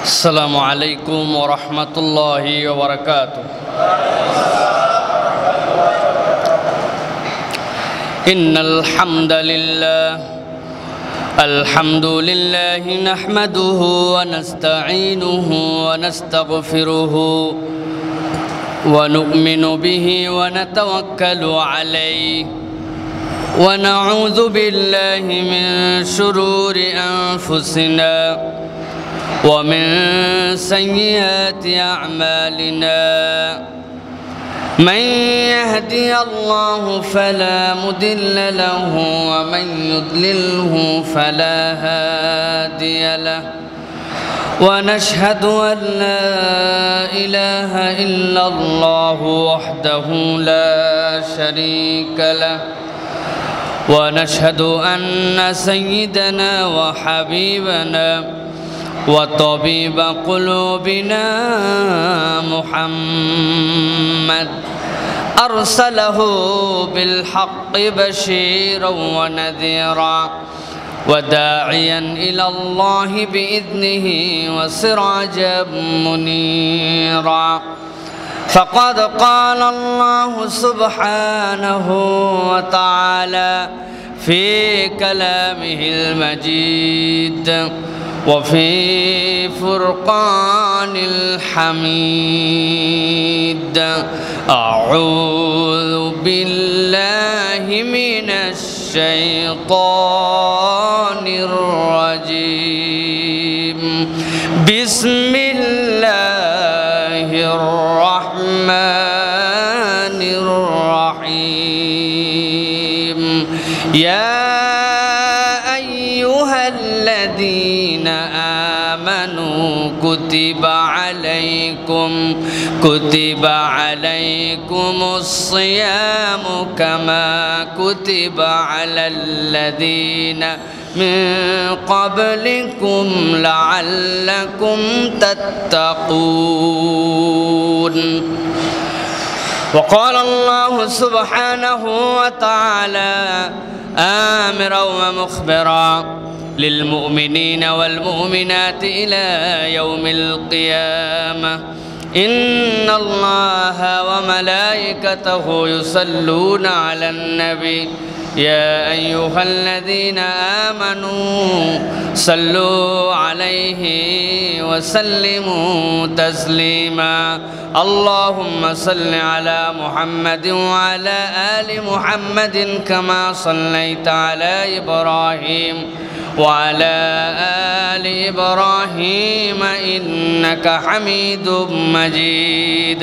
السلام عليكم ورحمة الله وبركاته. إن الحمد لله نحمده ونستعينه ونستغفره ونؤمن به ونتوكل عليه ونعوذ بالله من شرور أنفسنا ومن سيئات أعمالنا. من يهدي الله فلا مضل له ومن يضلله فلا هادي له. ونشهد أن لا إله إلا الله وحده لا شريك له. ونشهد أن سيدنا وحبيبنا وطبيب قلوبنا محمد أرسله بالحق بشيرا ونذيرا وداعيا إلى الله بإذنه وسراجا منيرا. فقد قال الله سبحانه وتعالى في كلامه المجيد وفي فرقان الحميد. أعوذ بالله من الشيطان الرجيم. بسم الله الرحمن الرحيم. يا أيها الذين آمنوا كتب عليكم الصيام كما كتب على الذين من قبلكم لعلكم تتقون. وقال الله سبحانه وتعالى آمرا ومخبرا للمؤمنين والمؤمنات إلى يوم القيامة إن الله وملائكته يصلون على النبي يا أيها الذين آمنوا صلوا عليه وسلموا تسليما. اللهم صل على محمد وعلى آل محمد كما صليت على إبراهيم وعلى آل إبراهيم إنك حميد مجيد.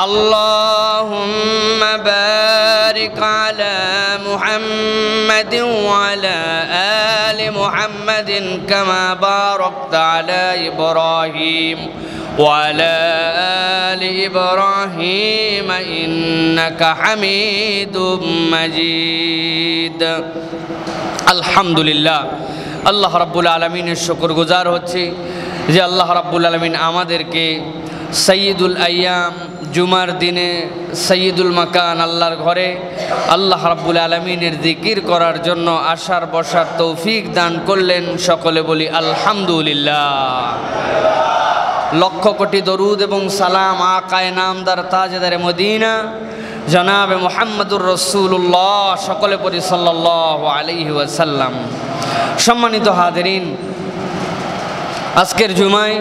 اللهم بارك على محمد وعلى آل محمد كما باركت على إبراهيم وعلى آل إبراهيم إنك حميد مجيد. আলহামদুলিল্লাহ, আল্লাহ রাব্বুল আলামিনের শুকরগুজার হচ্ছি যে আল্লাহ রাব্বুল আলামিন আমাদেরকে সাইয়্যিদুল আইয়াম জুমার দিনে সাইয়্যিদুল মাকান আল্লাহর ঘরে আল্লাহ রাব্বুল আলামিনের জিকির করার জন্য আসার বসার তৌফিক দান করলেন। সকলে বলি আলহামদুলিল্লাহ। লক্ষ কোটি দরুদ এবং সালাম আকায়ে নামদার তাজদারে মদিনা জনাবে মুহাম্মদুর রাসূলুল্লাহ, সকলে পড়ি সাল্লাল্লাহু আলাইহি ওয়াসাল্লাম। সম্মানিত হাজিরিন, আজকের জুমায়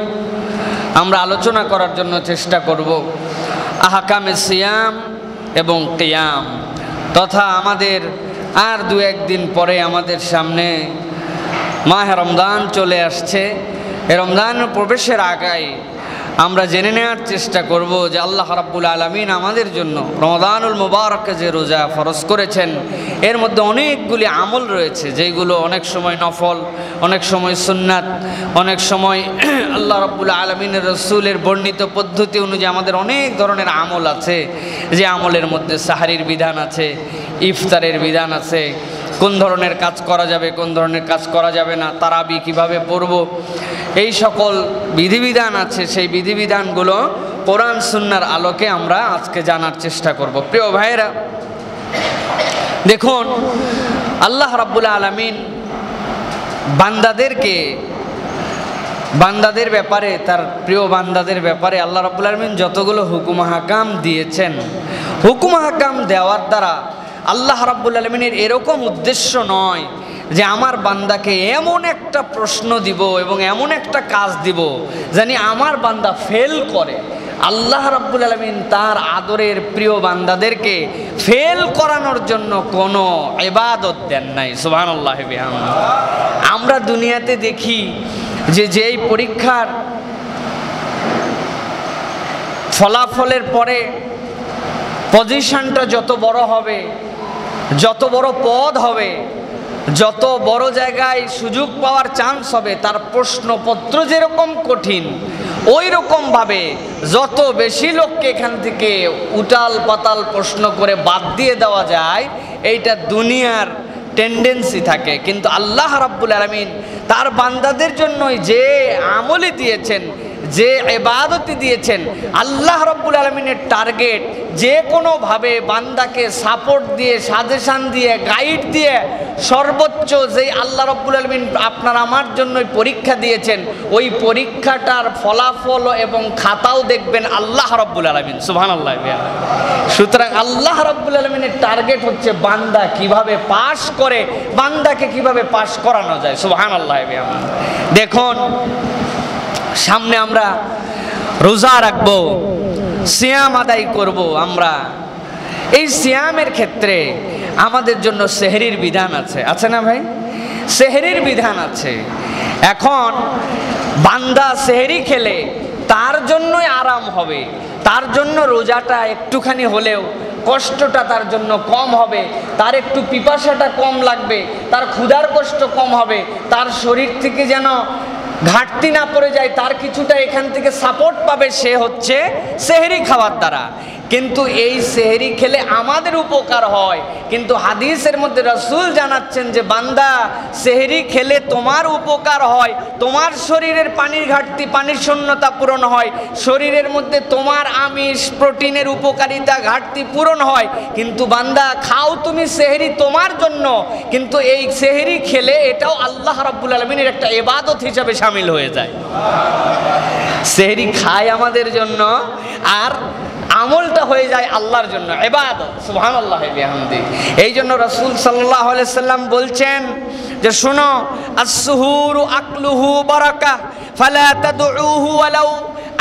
আমরা আলোচনা করার জন্য চেষ্টা করব আহকামে সিয়াম এবং কিয়াম, তথা আমাদের আর দু একদিন পরে আমাদের সামনে মাহে রমজান চলে আসছে। এই রমজান প্রবেশের আগে আমরা জেনে নেওয়ার চেষ্টা করব যে আল্লাহ রাব্বুল আলামিন আমাদের জন্য রমাদানুল মুবারকে যে রোজা ফরজ করেছেন এর মধ্যে অনেকগুলি আমল রয়েছে, যেগুলো অনেক সময় নফল, অনেক সময় সুন্নাত, অনেক সময় আল্লাহ রাব্বুল আলামিনের রাসূলের বর্ণিত পদ্ধতি অনুযায়ী আমাদের অনেক ধরনের আমল আছে। যে আমলের মধ্যে সাহারির বিধান আছে, ইফতারের বিধান আছে, কোন ধরনের কাজ করা যাবে, কোন ধরনের কাজ করা যাবে না, তারাবি কিভাবে পড়ব, এই সকল বিধিবিধান আছে। সেই বিধিবিধানগুলো কোরআন সুন্নাহর আলোকে আমরা আজকে জানার চেষ্টা করব। প্রিয় ভাইরা, দেখুন আল্লাহ রাব্বুল আলামিন বান্দাদেরকে বান্দাদের ব্যাপারে, তার প্রিয় বান্দাদের ব্যাপারে আল্লাহ রাব্বুল আলামিন যতগুলো হুকুম হাকাম দিয়েছেন, হুকুম হাকাম দেওয়ার দ্বারা আল্লাহ রাব্বুল আলামিনের এরকম উদ্দেশ্য নয় যে আমার বান্দাকে এমন একটা প্রশ্ন দিব এবং এমন একটা কাজ দিব জানি আমার বান্দা ফেল করে। আল্লাহ রাব্বুল আলামিন তার আদরের প্রিয় বান্দাদেরকে ফেল করানোর জন্য কোনো ইবাদত দেন নাই। সুবহানাল্লাহ বিহামদিহি। আমরা দুনিয়াতে দেখি যে যেই পরীক্ষার ফলাফলের পরে পজিশনটা যত বড় হবে, যত বড় পদ হবে, যত বড় জায়গায় সুযোগ পাওয়ার চান্স হবে, তার প্রশ্নপত্র যেরকম কঠিন ওই রকমভাবে যত বেশি লোককে এখান থেকে উটাল পাতাল প্রশ্ন করে বাদ দিয়ে দেওয়া যায়, এইটা দুনিয়ার টেন্ডেন্সি থাকে। কিন্তু আল্লাহ রাব্বুল আলামিন তার বান্দাদের জন্যই যে আমলি দিয়েছেন, যে ইবাদতি দিয়েছেন, আল্লাহ রাব্বুল আলামিনের টার্গেট যে কোনোভাবে বান্দাকে সাপোর্ট দিয়ে, সাজেশান দিয়ে, গাইড দিয়ে সর্বোচ্চ যেই আল্লাহ রাব্বুল আলামিন আপনার আমার জন্যই পরীক্ষা দিয়েছেন, ওই পরীক্ষাটার ফলাফল এবং খাতাও দেখবেন আল্লাহ রাব্বুল আলামিন। সুবহানাল্লাহ। সুতরাং আল্লাহ রাব্বুল আলামিনের টার্গেট হচ্ছে বান্দা কিভাবে পাস করে, বান্দাকে কিভাবে পাস করানো যায়। সুবহানাল্লাহ। দেখুন, সামনে আমরা রোজা রাখবো, সিয়াম আদায় করব। আমরা এই সিয়ামের ক্ষেত্রে আমাদের জন্য সেহরির বিধান আছে, আছে না ভাই? সেহরির বিধান আছে। এখন বান্দা সেহরি খেলে তার জন্যই আরাম হবে, তার জন্য রোজাটা একটুখানি হলেও কষ্টটা তার জন্য কম হবে, তার একটু পিপাসাটা কম লাগবে, তার ক্ষুধার কষ্ট কম হবে, তার শরীর থেকে যেন ঘাটতি না পড়ে যায়, তার কিছুটা এখান থেকে সাপোর্ট পাবে, সে হচ্ছে সেহরি খাওয়ার দ্বারা। কিন্তু এই সেহরি খেলে আমাদের উপকার হয়, কিন্তু হাদিসের মধ্যে রাসূল জানাচ্ছেন যে বান্দা সেহরি খেলে তোমার উপকার হয়, তোমার শরীরের পানির ঘাটতি, পানির শূন্যতা পূরণ হয়, শরীরের মধ্যে তোমার আমিষ প্রোটিনের উপকারিতা ঘাটতি পূরণ হয়। কিন্তু বান্দা খাও তুমি সেহরি তোমার জন্য, কিন্তু এই সেহরি খেলে এটাও আল্লাহ রাব্বুল আলামিনের একটা ইবাদত হিসাবে শামিল হয়ে যায়। সেহরি খায় আমাদের জন্য আর আমলটা হয়ে যায় আল্লাহর জন্য, ইবাদত। সুবহানাল্লাহ বিহামদিহি। এই জন্য রাসূল সাল্লাল্লাহু আলাইহি সাল্লাম বলছেন যে শোনো, আস-সুহুরু আকলুহু বারাকা ফালা তাদউহু ওয়ালাউ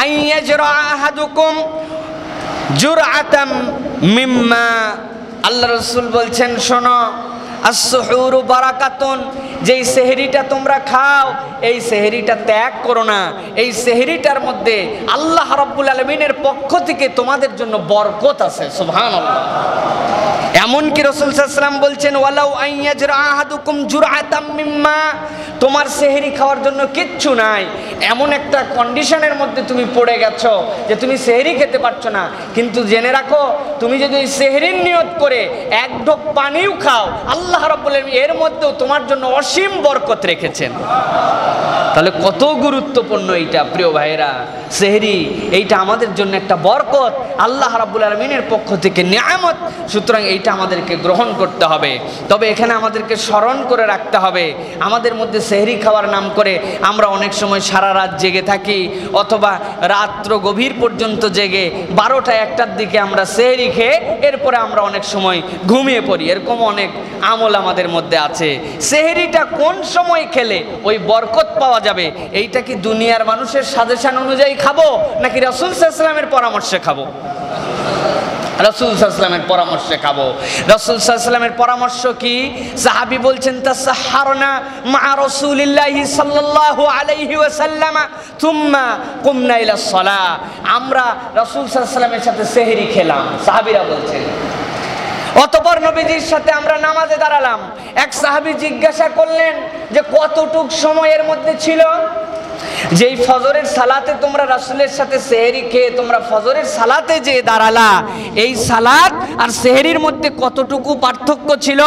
আন ইয়াজরা আহাদুকুম জুরআতাম মিম্মা। আল্লাহ রাসূল বলছেন শোনো, আস-সুহুরু বারাকাতুন, যেই সেহরিটা তোমরা খাও এই সেহরিটা ত্যাগ করো না, এই সেহরিটার মধ্যে আল্লাহ রাব্বুল আলামিনের পক্ষ থেকে তোমাদের জন্য বরকত আছে। সুবহানাল্লাহ। এমনকি রাসূল সাল্লাল্লাহু আলাইহি ওয়াসাল্লাম বলছেন ওয়ালাউ আন ইয়াজরা আহাদুকুম জুরআতাম মিম্মা, তোমার সেহরি খাওয়ার জন্য কিচ্ছু নাই, এমন একটা কন্ডিশনের মধ্যে তুমি পড়ে গেছো যে তুমি সেহরি খেতে পারছো না, কিন্তু জেনে রাখো তুমি যদি ওই সেহরির নিয়ত করে এক ঢোক পানিও খাও, আল্লাহ রাব্বুল আলামিন এর মধ্যেও তোমার জন্য অসীম বরকত রেখেছেন। তাহলে কত গুরুত্বপূর্ণ এইটা প্রিয় ভাইরা, সেহরি এইটা আমাদের জন্য একটা বরকত, আল্লাহ রাব্বুল আলামিনের পক্ষ থেকে নিয়ামত। সুতরাং এইটা আমাদেরকে গ্রহণ করতে হবে। তবে এখানে আমাদেরকে স্মরণ করে রাখতে হবে, আমাদের মধ্যে সেহরি খাওয়ার নাম করে আমরা অনেক সময় সারা রাত জেগে থাকি, অথবা রাত্র গভীর পর্যন্ত জেগে 12টা-1টার দিকে আমরা সেহরি খেয়ে এরপরে আমরা অনেক সময় ঘুমিয়ে পড়ি। এরকম অনেক আমল আমাদের মধ্যে আছে। সেহরিটা কোন সময় খেলে ওই বরকত পাওয়া যাবে, এইটা কি দুনিয়ার মানুষের সাজেশন অনুযায়ী খাবো নাকি রাসূল সাল্লাল্লাহু আলাইহি ওয়াসাল্লামের পরামর্শে খাবো? রাসূল সাল্লাল্লাহু আলাইহি ওয়াসাল্লামের পরামর্শে খাবো। রাসূল সাল্লাল্লাহু আলাইহি ওয়াসাল্লামের পরামর্শ কি? সাহাবী বলছেন তাসাহহারনা মা রাসূলিল্লাহি সাল্লাল্লাহু আলাইহি ওয়াসাল্লাম থুম্মা কুমনা ইলাস সালাহ, আমরা রাসূল সাল্লাল্লাহু আলাইহি ওয়াসাল্লামের সাথে সেহরি খেলাম, সাহাবীরা বলছেন। অতঃপর নবীজির সাথে আমরা নামাজে দাঁড়ালাম। এক সাহাবী জিজ্ঞাসা করলেন যে কতটুক সময়ের মধ্যে ছিল? যেই ফজরের সালাতে তোমরা রাসূলের সাথে সেহরি খেয়ে তোমরা ফজরের সালাতে যে দাঁড়ালা, এই সালাত আর সেহরির মধ্যে কতটুকু পার্থক্য ছিল?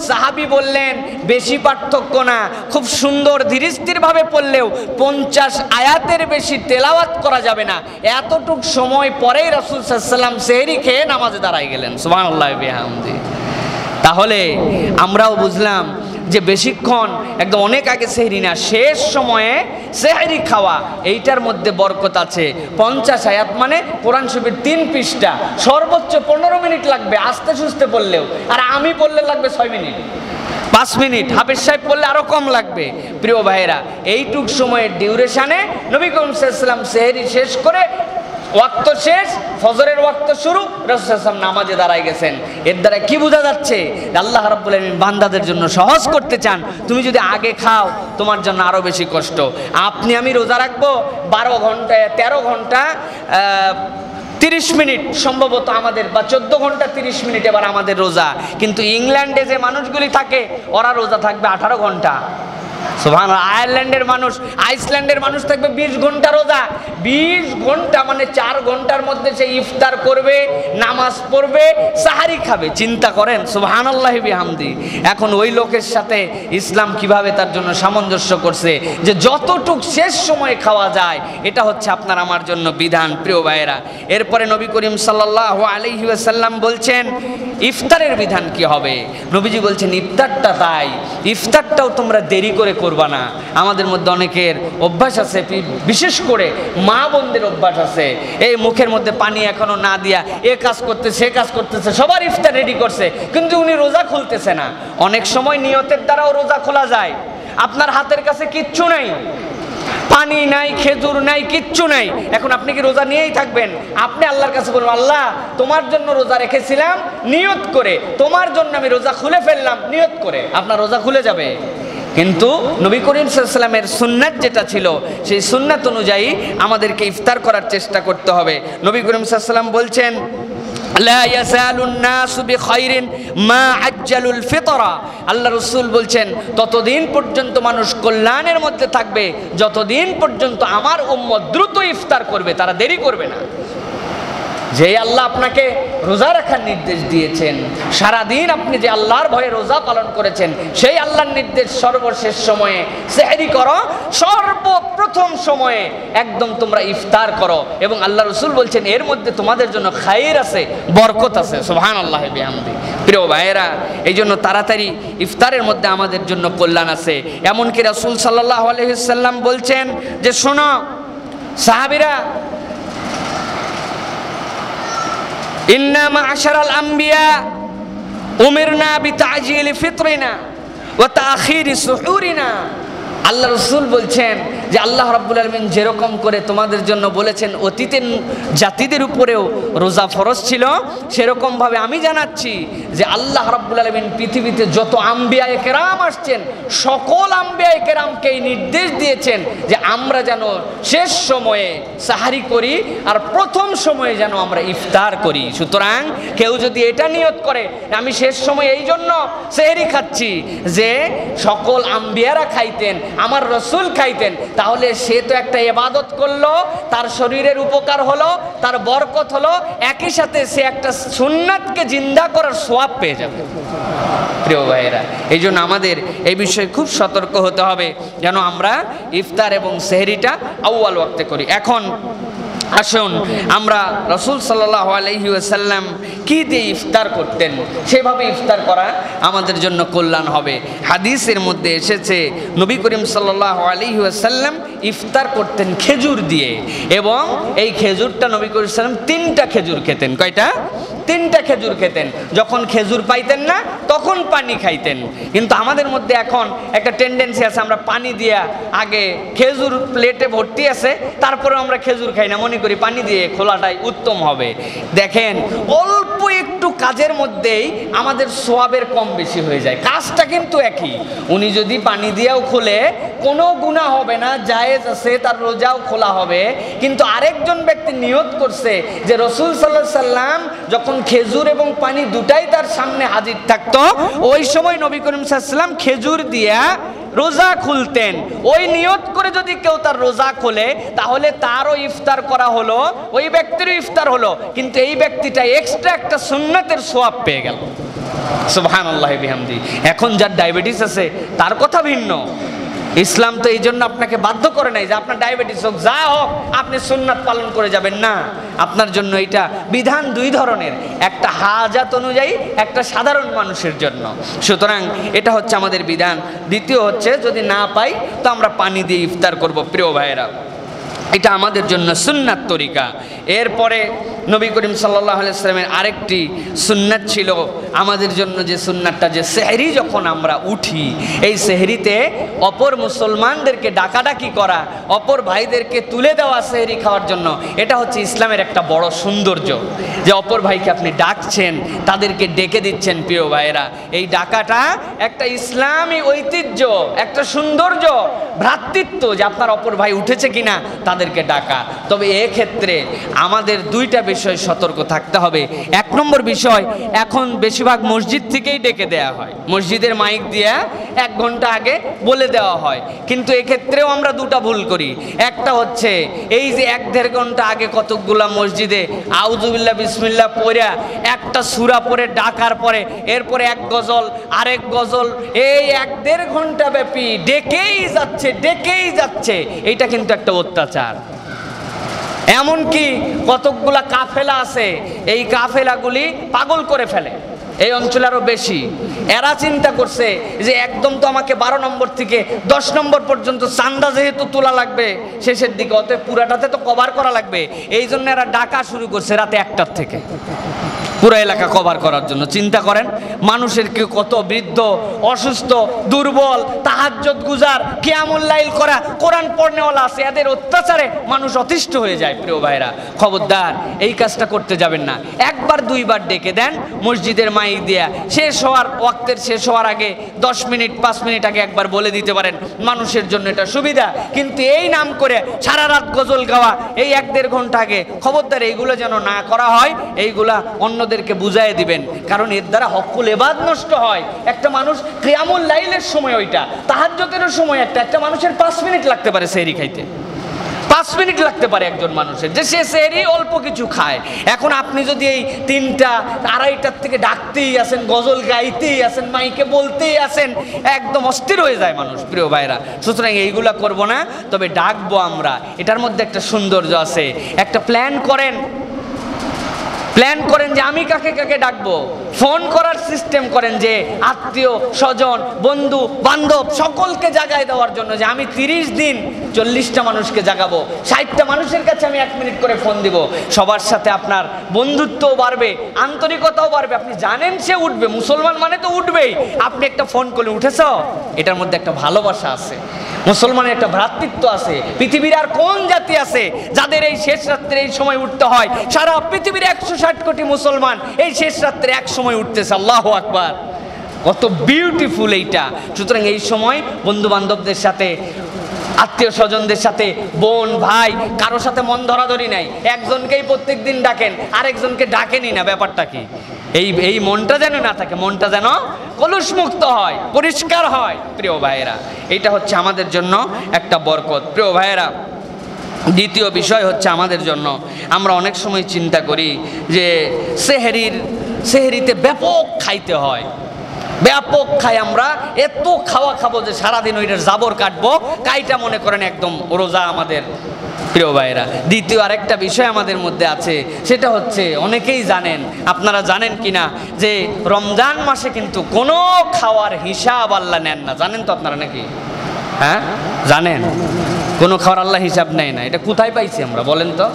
সাহাবী বললেন বেশি পার্থক্য না, খুব সুন্দর ধীরস্থিরভাবে পড়লেও 50 আয়াতের বেশি তেলাওয়াত করা যাবে না। এতটুক সময় পরেই রাসূল সাল্লাল্লাহু আলাইহি ওয়াসাল্লাম সেহরি খেয়ে নামাজে দাঁড়ায় গেলেন। সুবহানাল্লাহ বিহামদিহি। তাহলে আমরাও বুঝলাম যে বেশিক্ষণ একদম অনেক আগে সেহরি না, শেষ সময়ে সেহরি খাওয়া, এইটার মধ্যে বরকত আছে। 50 আয়াত মানে কোরআন শরীফের 3 পৃষ্ঠা, সর্বোচ্চ 15 মিনিট লাগবে আস্তে সুস্তে পড়লেও, আর আমি পড়লে লাগবে 6 মিনিট 5 মিনিট, হাফেজ সাহেব পড়লে আরো কম লাগবে। প্রিয় ভাইয়েরা, এইটুক সময়ের ডিউরেশনে নবী করিম সাল্লাল্লাহু আলাইহি ওয়াসাল্লাম সেহরি শেষ করে ওয়াক্ত শেষ, ফজরের ওয়াক্ত শুরু, রাসূল সাল্লাল্লাহু আলাইহি ওয়াসাল্লাম নামাজে দাঁড়ায় গেছেন। এর দ্বারা কি বোঝা যাচ্ছে? আল্লাহ রাব্বুল আলামিন বান্দাদের জন্য সহজ করতে চান। তুমি যদি আগে খাও তোমার জন্য আরো বেশি কষ্ট। আপনি আমি রোজা রাখবো 12 ঘন্টা 13 ঘন্টা 30 মিনিট সম্ভবত আমাদের, বা 14 ঘন্টা 30 মিনিট এবার আমাদের রোজা, কিন্তু ইংল্যান্ডে যে মানুষগুলি থাকে ওরা রোজা থাকবে 18 ঘন্টা। সুবহানাল্লাহ। আয়ারল্যান্ডের মানুষ, আইসল্যান্ডের মানুষ থাকবে 20 ঘন্টা রোজা। 20 ঘন্টা মানে 4 ঘন্টার মধ্যে সে ইফতার করবে, নামাজ পড়বে, সাহারি খাবে। চিন্তা করেন, সুবহানাল্লাহি বিহামদি। এখন ওই লোকের সাথে ইসলাম কিভাবে তার জন্য সামঞ্জস্য করছে যে যতটুক শেষ সময়ে খাওয়া যায়, এটা হচ্ছে আপনার আমার জন্য বিধান। প্রিয় ভাইয়েরা, এরপরে নবী করিম সাল্লাল্লাহু আলাইহি ওয়াসাল্লাম বলছেন ইফতারের বিধান কি হবে। নবীজি বলছেন ইফতারটা তাই, ইফতারটাও তোমরা দেরি করে করবা না। আমাদের মধ্যে অনেকের অভ্যাস আছে, বিশেষ করে মা বোনদের অভ্যাস আছে, এই মুখের মধ্যে পানি এখনো না দিয়া এ কাজ করতে সে কাজ করতেছে, সবার ইফতার রেডি করছে, কিন্তু উনি রোজা খুলতেছে না। অনেক সময় নিয়তের দ্বারাও রোজা খোলা যায়। আপনার হাতের কাছে কিচ্ছু নাই, পানি নাই, খেজুর নাই, কিচ্ছু নাই, এখন আপনি কি রোজা নিয়েই থাকবেন? আপনি আল্লাহর কাছে বলবেন, আল্লাহ তোমার জন্য রোজা রেখেছিলাম নিয়ত করে, তোমার জন্য আমি রোজা খুলে ফেললাম নিয়ত করে, আপনার রোজা খুলে যাবে। কিন্তু নবী করিম সাল্লাল্লাহু আলাইহি ওয়াসাল্লামের সুন্নাত যেটা ছিল, সেই সুন্নাত অনুযায়ী আমাদেরকে ইফতার করার চেষ্টা করতে হবে। নবী করিম সাল্লাল্লাহু আলাইহি ওয়াসাল্লাম বলছেন লা ইয়াসালুন নাসু বিখাইরিন মা আজ্জালুল ফিতরা। আল্লাহ রাসূল বলছেন ততদিন পর্যন্ত মানুষ কল্যাণের মধ্যে থাকবে যতদিন পর্যন্ত আমার উম্মত দ্রুত ইফতার করবে, তারা দেরি করবে না। যে আল্লাহ আপনাকে রোজা রাখার নির্দেশ দিয়েছেন, সারাদিন আপনি যে আল্লাহর ভয়ে রোজা পালন করেছেন, সেই আল্লাহর নির্দেশ সর্বশেষ সময়ে সেহরি করো, সর্বপ্রথম সময়ে একদম তোমরা ইফতার করো, এবং আল্লাহ রাসূল বলছেন এর মধ্যে তোমাদের জন্য খায়ের আছে, বরকত আছে। সুবহানাল্লাহি বিহামদি। প্রিয় ভাইয়েরা, এই জন্য তাড়াতাড়ি ইফতারের মধ্যে আমাদের জন্য কল্যাণ আছে। এমনকি রাসূল সাল্লাল্লাহু আলাইহি ওয়াসাল্লাম বলছেন যে শোনো সাহাবীরা, ইন্না মা'আশারাল আম্বিয়া উমিরনা বিতা'জিলি ফিতরিনা ওয়া তা'খিরি সুহুরিনা। আল্লাহ রাসূল বলছেন যে আল্লাহ রাব্বুল আলামিন যেরকম করে তোমাদের জন্য বলেছেন অতীতের জাতিদের উপরেও রোজা ফরজ ছিল, সেরকম ভাবে আমি জানাচ্ছি যে আল্লাহ রাব্বুল আলামিন পৃথিবীতে যত আম্বিয়ায়ে কেরাম আসছেন, সকল আম্বিয়ায়ে কেরামকে নির্দেশ দিয়েছেন যে আমরা যেন শেষ সময়ে সাহারি করি আর প্রথম সময়ে যেন আমরা ইফতার করি। সুতরাং কেউ যদি এটা নিয়ত করে আমি শেষ সময় এই জন্য সেহরি খাচ্ছি যে সকল আম্বিয়ারা খাইতেন, আমার রাসূল খাইতেন, তাহলে সে তো একটা ইবাদত করলো, তার শরীরের উপকার হলো, তার বরকত হলো, একই সাথে সে একটা সুন্নাতকে জিন্দা করার সওয়াব পেয়ে যাবে। প্রিয় ভাইয়েরা, এই জন্য আমাদের এই বিষয়ে খুব সতর্ক হতে হবে যেন আমরা ইফতার এবং সেহরিটা আউয়াল ওয়াক্তে করি। এখন আসুন আমরা রাসূল সাল্লাল্লাহু আলাইহি ওয়াসাল্লাম কি দিয়ে ইফতার করতেন, সেভাবে ইফতার করা আমাদের জন্য কল্যাণ হবে। হাদিসের মধ্যে এসেছে নবী করিম সাল্লাল্লাহু আলাইহি ওয়াসাল্লাম ইফতার করতেন খেজুর দিয়ে, এবং এই খেজুরটা নবী করিম সাল্লাল্লাহু আলাইহি ওয়াসাল্লাম 3টা খেজুর খেতেন। কয়টা? 3টা খেজুর খেতেন। যখন খেজুর পাইতেন না তখন পানি খাইতেন। কিন্তু আমাদের মধ্যে এখন একটা টেন্ডেন্সি আছে, আমরা পানি দিয়া আগে খেজুর প্লেটে ভর্তি আছে, তারপরে আমরা খেজুর খাই না, মনে করি পানি দিয়ে খোলাটাই উত্তম হবে। দেখেন অল্প একটু কাজের মধ্যেই আমাদের সওয়াবের কম বেশি হয়ে যায়, কাজটা কিন্তু একই। উনি যদি পানি দিয়েও খোলে কোনো গুনাহ হবে না, জায়েজ আছে, তার রোজাও খোলা হবে। কিন্তু আরেকজন ব্যক্তি নিয়ত করছে যে রাসূল সাল্লাল্লাহু আলাইহি সাল্লাম যখন খেজুর এবং পানি দুটাই তার সামনে হাজির থাকতো, ওই সময় নবী করিম সাল্লাল্লাহু আলাইহি সাল্লাম খেজুর দিয়া রোজা খুলতেন। ওই নিয়ত করে যদি কেউ তার রোজা খোলে তাহলে তারও ইফতার করা হলো, ওই ব্যক্তিরও ইফতার হলো, কিন্তু এই ব্যক্তিটা এক্সট্রা একটা সুন্নাতের সওয়াব পেয়ে গেল। সুবহানাল্লাহি বিহামদি। এখন যার ডায়াবেটিস আছে তার কথা ভিন্ন, ইসলাম তো এই জন্য আপনাকে বাধ্য করে নাই যে আপনার ডায়াবেটিস হোক যা হোক আপনি সুন্নাত পালন করে যাবেন না। আপনার জন্য এটা বিধান দুই ধরনের, একটা হাজাত অনুযায়ী, একটা সাধারণ মানুষের জন্য। সুতরাং এটা হচ্ছে আমাদের বিধান। দ্বিতীয় হচ্ছে যদি না পাই তো আমরা পানি দিয়ে ইফতার করব। প্রিয় ভাইয়েরা, এটা আমাদের জন্য সুন্নাত তরিকা। এরপরে নবী করিম সাল্লাল্লাহু আলাইহি ওয়াসাল্লামের আরেকটি সুন্নাত ছিল আমাদের জন্য, যে সুন্নাতটা যে সেহরি যখন আমরা উঠি, এই সেহরিতে অপর মুসলমানদেরকে ডাকাডাকি করা, অপর ভাইদেরকে তুলে দেওয়া সেহরি খাওয়ার জন্য, এটা হচ্ছে ইসলামের একটা বড় সৌন্দর্য, যে অপর ভাইকে আপনি ডাকছেন, তাদেরকে ডেকে দিচ্ছেন। প্রিয় ভাইয়েরা, এই ডাকাটা একটা ইসলামী ঐতিহ্য, একটা সৌন্দর্য, ভ্রাতৃত্ব, যে আপনার অপর ভাই উঠেছে কিনা তাদেরকে ডাকা। তবে এক্ষেত্রে আমাদের দুইটা বিষয় সতর্ক থাকতে হবে। এক নম্বর বিষয়, এখন বেশিরভাগ মসজিদ থেকেই ডেকে দেওয়া হয়, মসজিদের মাইক দিয়ে 1 ঘন্টা আগে বলে দেওয়া হয়। কিন্তু এক্ষেত্রেও আমরা দুটা ভুল করি। একটা হচ্ছে এই যে 1-1.5 ঘন্টা আগে কতকগুলা মসজিদে আউযুবিল্লাহ বিসমিল্লাহ পড়া একটা সূরা পড়ে ডাকার পরে এরপরে 1 গজল আরেক গজল, এই 1-1.5 ঘন্টা ব্যাপী ডেকেই যাচ্ছে। এইটা কিন্তু একটা অত্যাচার। এমনকি কতকগুলা কাফেলা আছে, এই কাফেলাগুলি পাগল করে ফেলে, এই অঞ্চলে আরো বেশি। এরা চিন্তা করছে যে একদম তো আমাকে 12 নম্বর থেকে 10 নম্বর পর্যন্ত চান্দা যেহেতু তোলা লাগবে শেষের দিকে, অতএব পুরাটাতে তো কভার করা লাগবে। এই জন্য এরা ডাকা শুরু করছে রাতে 1টার থেকে পুরো এলাকা কভার করার জন্য। চিন্তা করেন, মানুষের কি কত বৃদ্ধ, অসুস্থ, দুর্বল, তাহাজ্জুদ গুজার, কিয়ামুল লাইল করা, কোরআন পড়নেওয়ালা আছে, এদের অত্যাচারে মানুষ অতিষ্ঠ হয়ে যায়। প্রিয় ভাইরা, খবরদার এই কাজটা করতে যাবেন না। 1-2বার ডেকে দেন মসজিদের মাইক দিয়া, শেষ হওয়ার ওয়াক্তের শেষ হওয়ার আগে 10 মিনিট 5 মিনিট আগে একবার বলে দিতে পারেন, মানুষের জন্য এটা সুবিধা। কিন্তু এই নাম করে সারা রাত গজল গাওয়া এই 1-1.5 ঘন্টা আগে, খবরদার এইগুলো যেন না করা হয়। এইগুলা অন্যদেরকে বুঝাই দিবেন, কারণ এর দ্বারা হকুল ইবাদ নষ্ট হয়। একটা মানুষ কিয়ামুল লাইলের সময়, ওইটা তাহাজ্জুদের সময়, একটা মানুষের 5 মিনিট লাগতে পারে সেহরি খাইতে, 5 মিনিট লাগতে পারে একজন মানুষের, যে সে সেহরি অল্প কিছু খায়। এখন আপনি যদি এই 3টা 2:30টার থেকে ডাকতেই আসেন, গজল গাইতেই আসেন, মাইকে বলতেই আসেন, একদম অস্থির হয়ে যায় মানুষ। প্রিয় ভাইরা, সুতরাং এইগুলা করব না, তবে ডাকবো আমরা। এটার মধ্যে একটা সৌন্দর্য আছে। একটা প্ল্যান করেন যে আমি কাকে কাকে ডাকবো, ফোন করার সিস্টেম করেন, যে আত্মীয় স্বজন বন্ধু বান্ধব সকলকে জাগায় দেওয়ার জন্য, যে আমি 30 দিন 40টা মানুষকে জাগাবো, 60টা মানুষের কাছে আমি 1 মিনিট করে ফোন দিব। সবার সাথে আপনার বন্ধুত্বও বাড়বে, আন্তরিকতাও বাড়বে। আপনি জানেন সে উঠবে, মুসলমান মানে তো উঠবেই। আপনি একটা ফোন করলে উঠেছ, এটার মধ্যে একটা ভালোবাসা আছে, মুসলমানের একটা ভ্রাতৃত্ব আছে। পৃথিবীর আর কোন জাতি আছে যাদের এই শেষ রাত্রে এই সময় উঠতে হয়? সারা পৃথিবীর 160 কোটি মুসলমান এই শেষ রাত্রে এক সময় উঠতেছে। আল্লাহু আকবার, কত বিউটিফুল এইটা। সুতরাং এই সময় বন্ধু বান্ধবদের সাথে, আত্মীয় স্বজনদের সাথে, বোন ভাই কারো সাথে মন ধরাধরি নাই, একজনকেই প্রত্যেক দিন ডাকেন, আরেকজনকে ডাকেনি না। ব্যাপারটা কি? এই মনটা যেন না থাকে, মনটা যেন কলুষমুক্ত হয়, পরিষ্কার হয়। প্রিয় ভাইয়েরা, এটা হচ্ছে আমাদের জন্য একটা বরকত। প্রিয় ভাইয়েরা, দ্বিতীয় বিষয় হচ্ছে আমাদের জন্য, আমরা অনেক সময় চিন্তা করি যে সেহরিতে ব্যাপক খাইতে হয়, ব্যাপক খাই আমরা, এত খাওয়া খাবো যে সারাদিন ওইটার জাবর কাটবো, কাইটা মনে করেন একদম রোজা আমাদের। প্রিয় ভাইরা, দ্বিতীয় আরেকটা বিষয় আমাদের মধ্যে আছে, সেটা হচ্ছে অনেকেই জানেন, আপনারা জানেন কিনা, যে রমজান মাসে কিন্তু কোনো খাওয়ার হিসাব আল্লাহ নেন না। জানেন তো আপনারা নাকি? হ্যাঁ, জানেন কোনো খাওয়ার আল্লাহ হিসাব নেয় না। এটা কোথায় পাইছি আমরা, বলেন তো?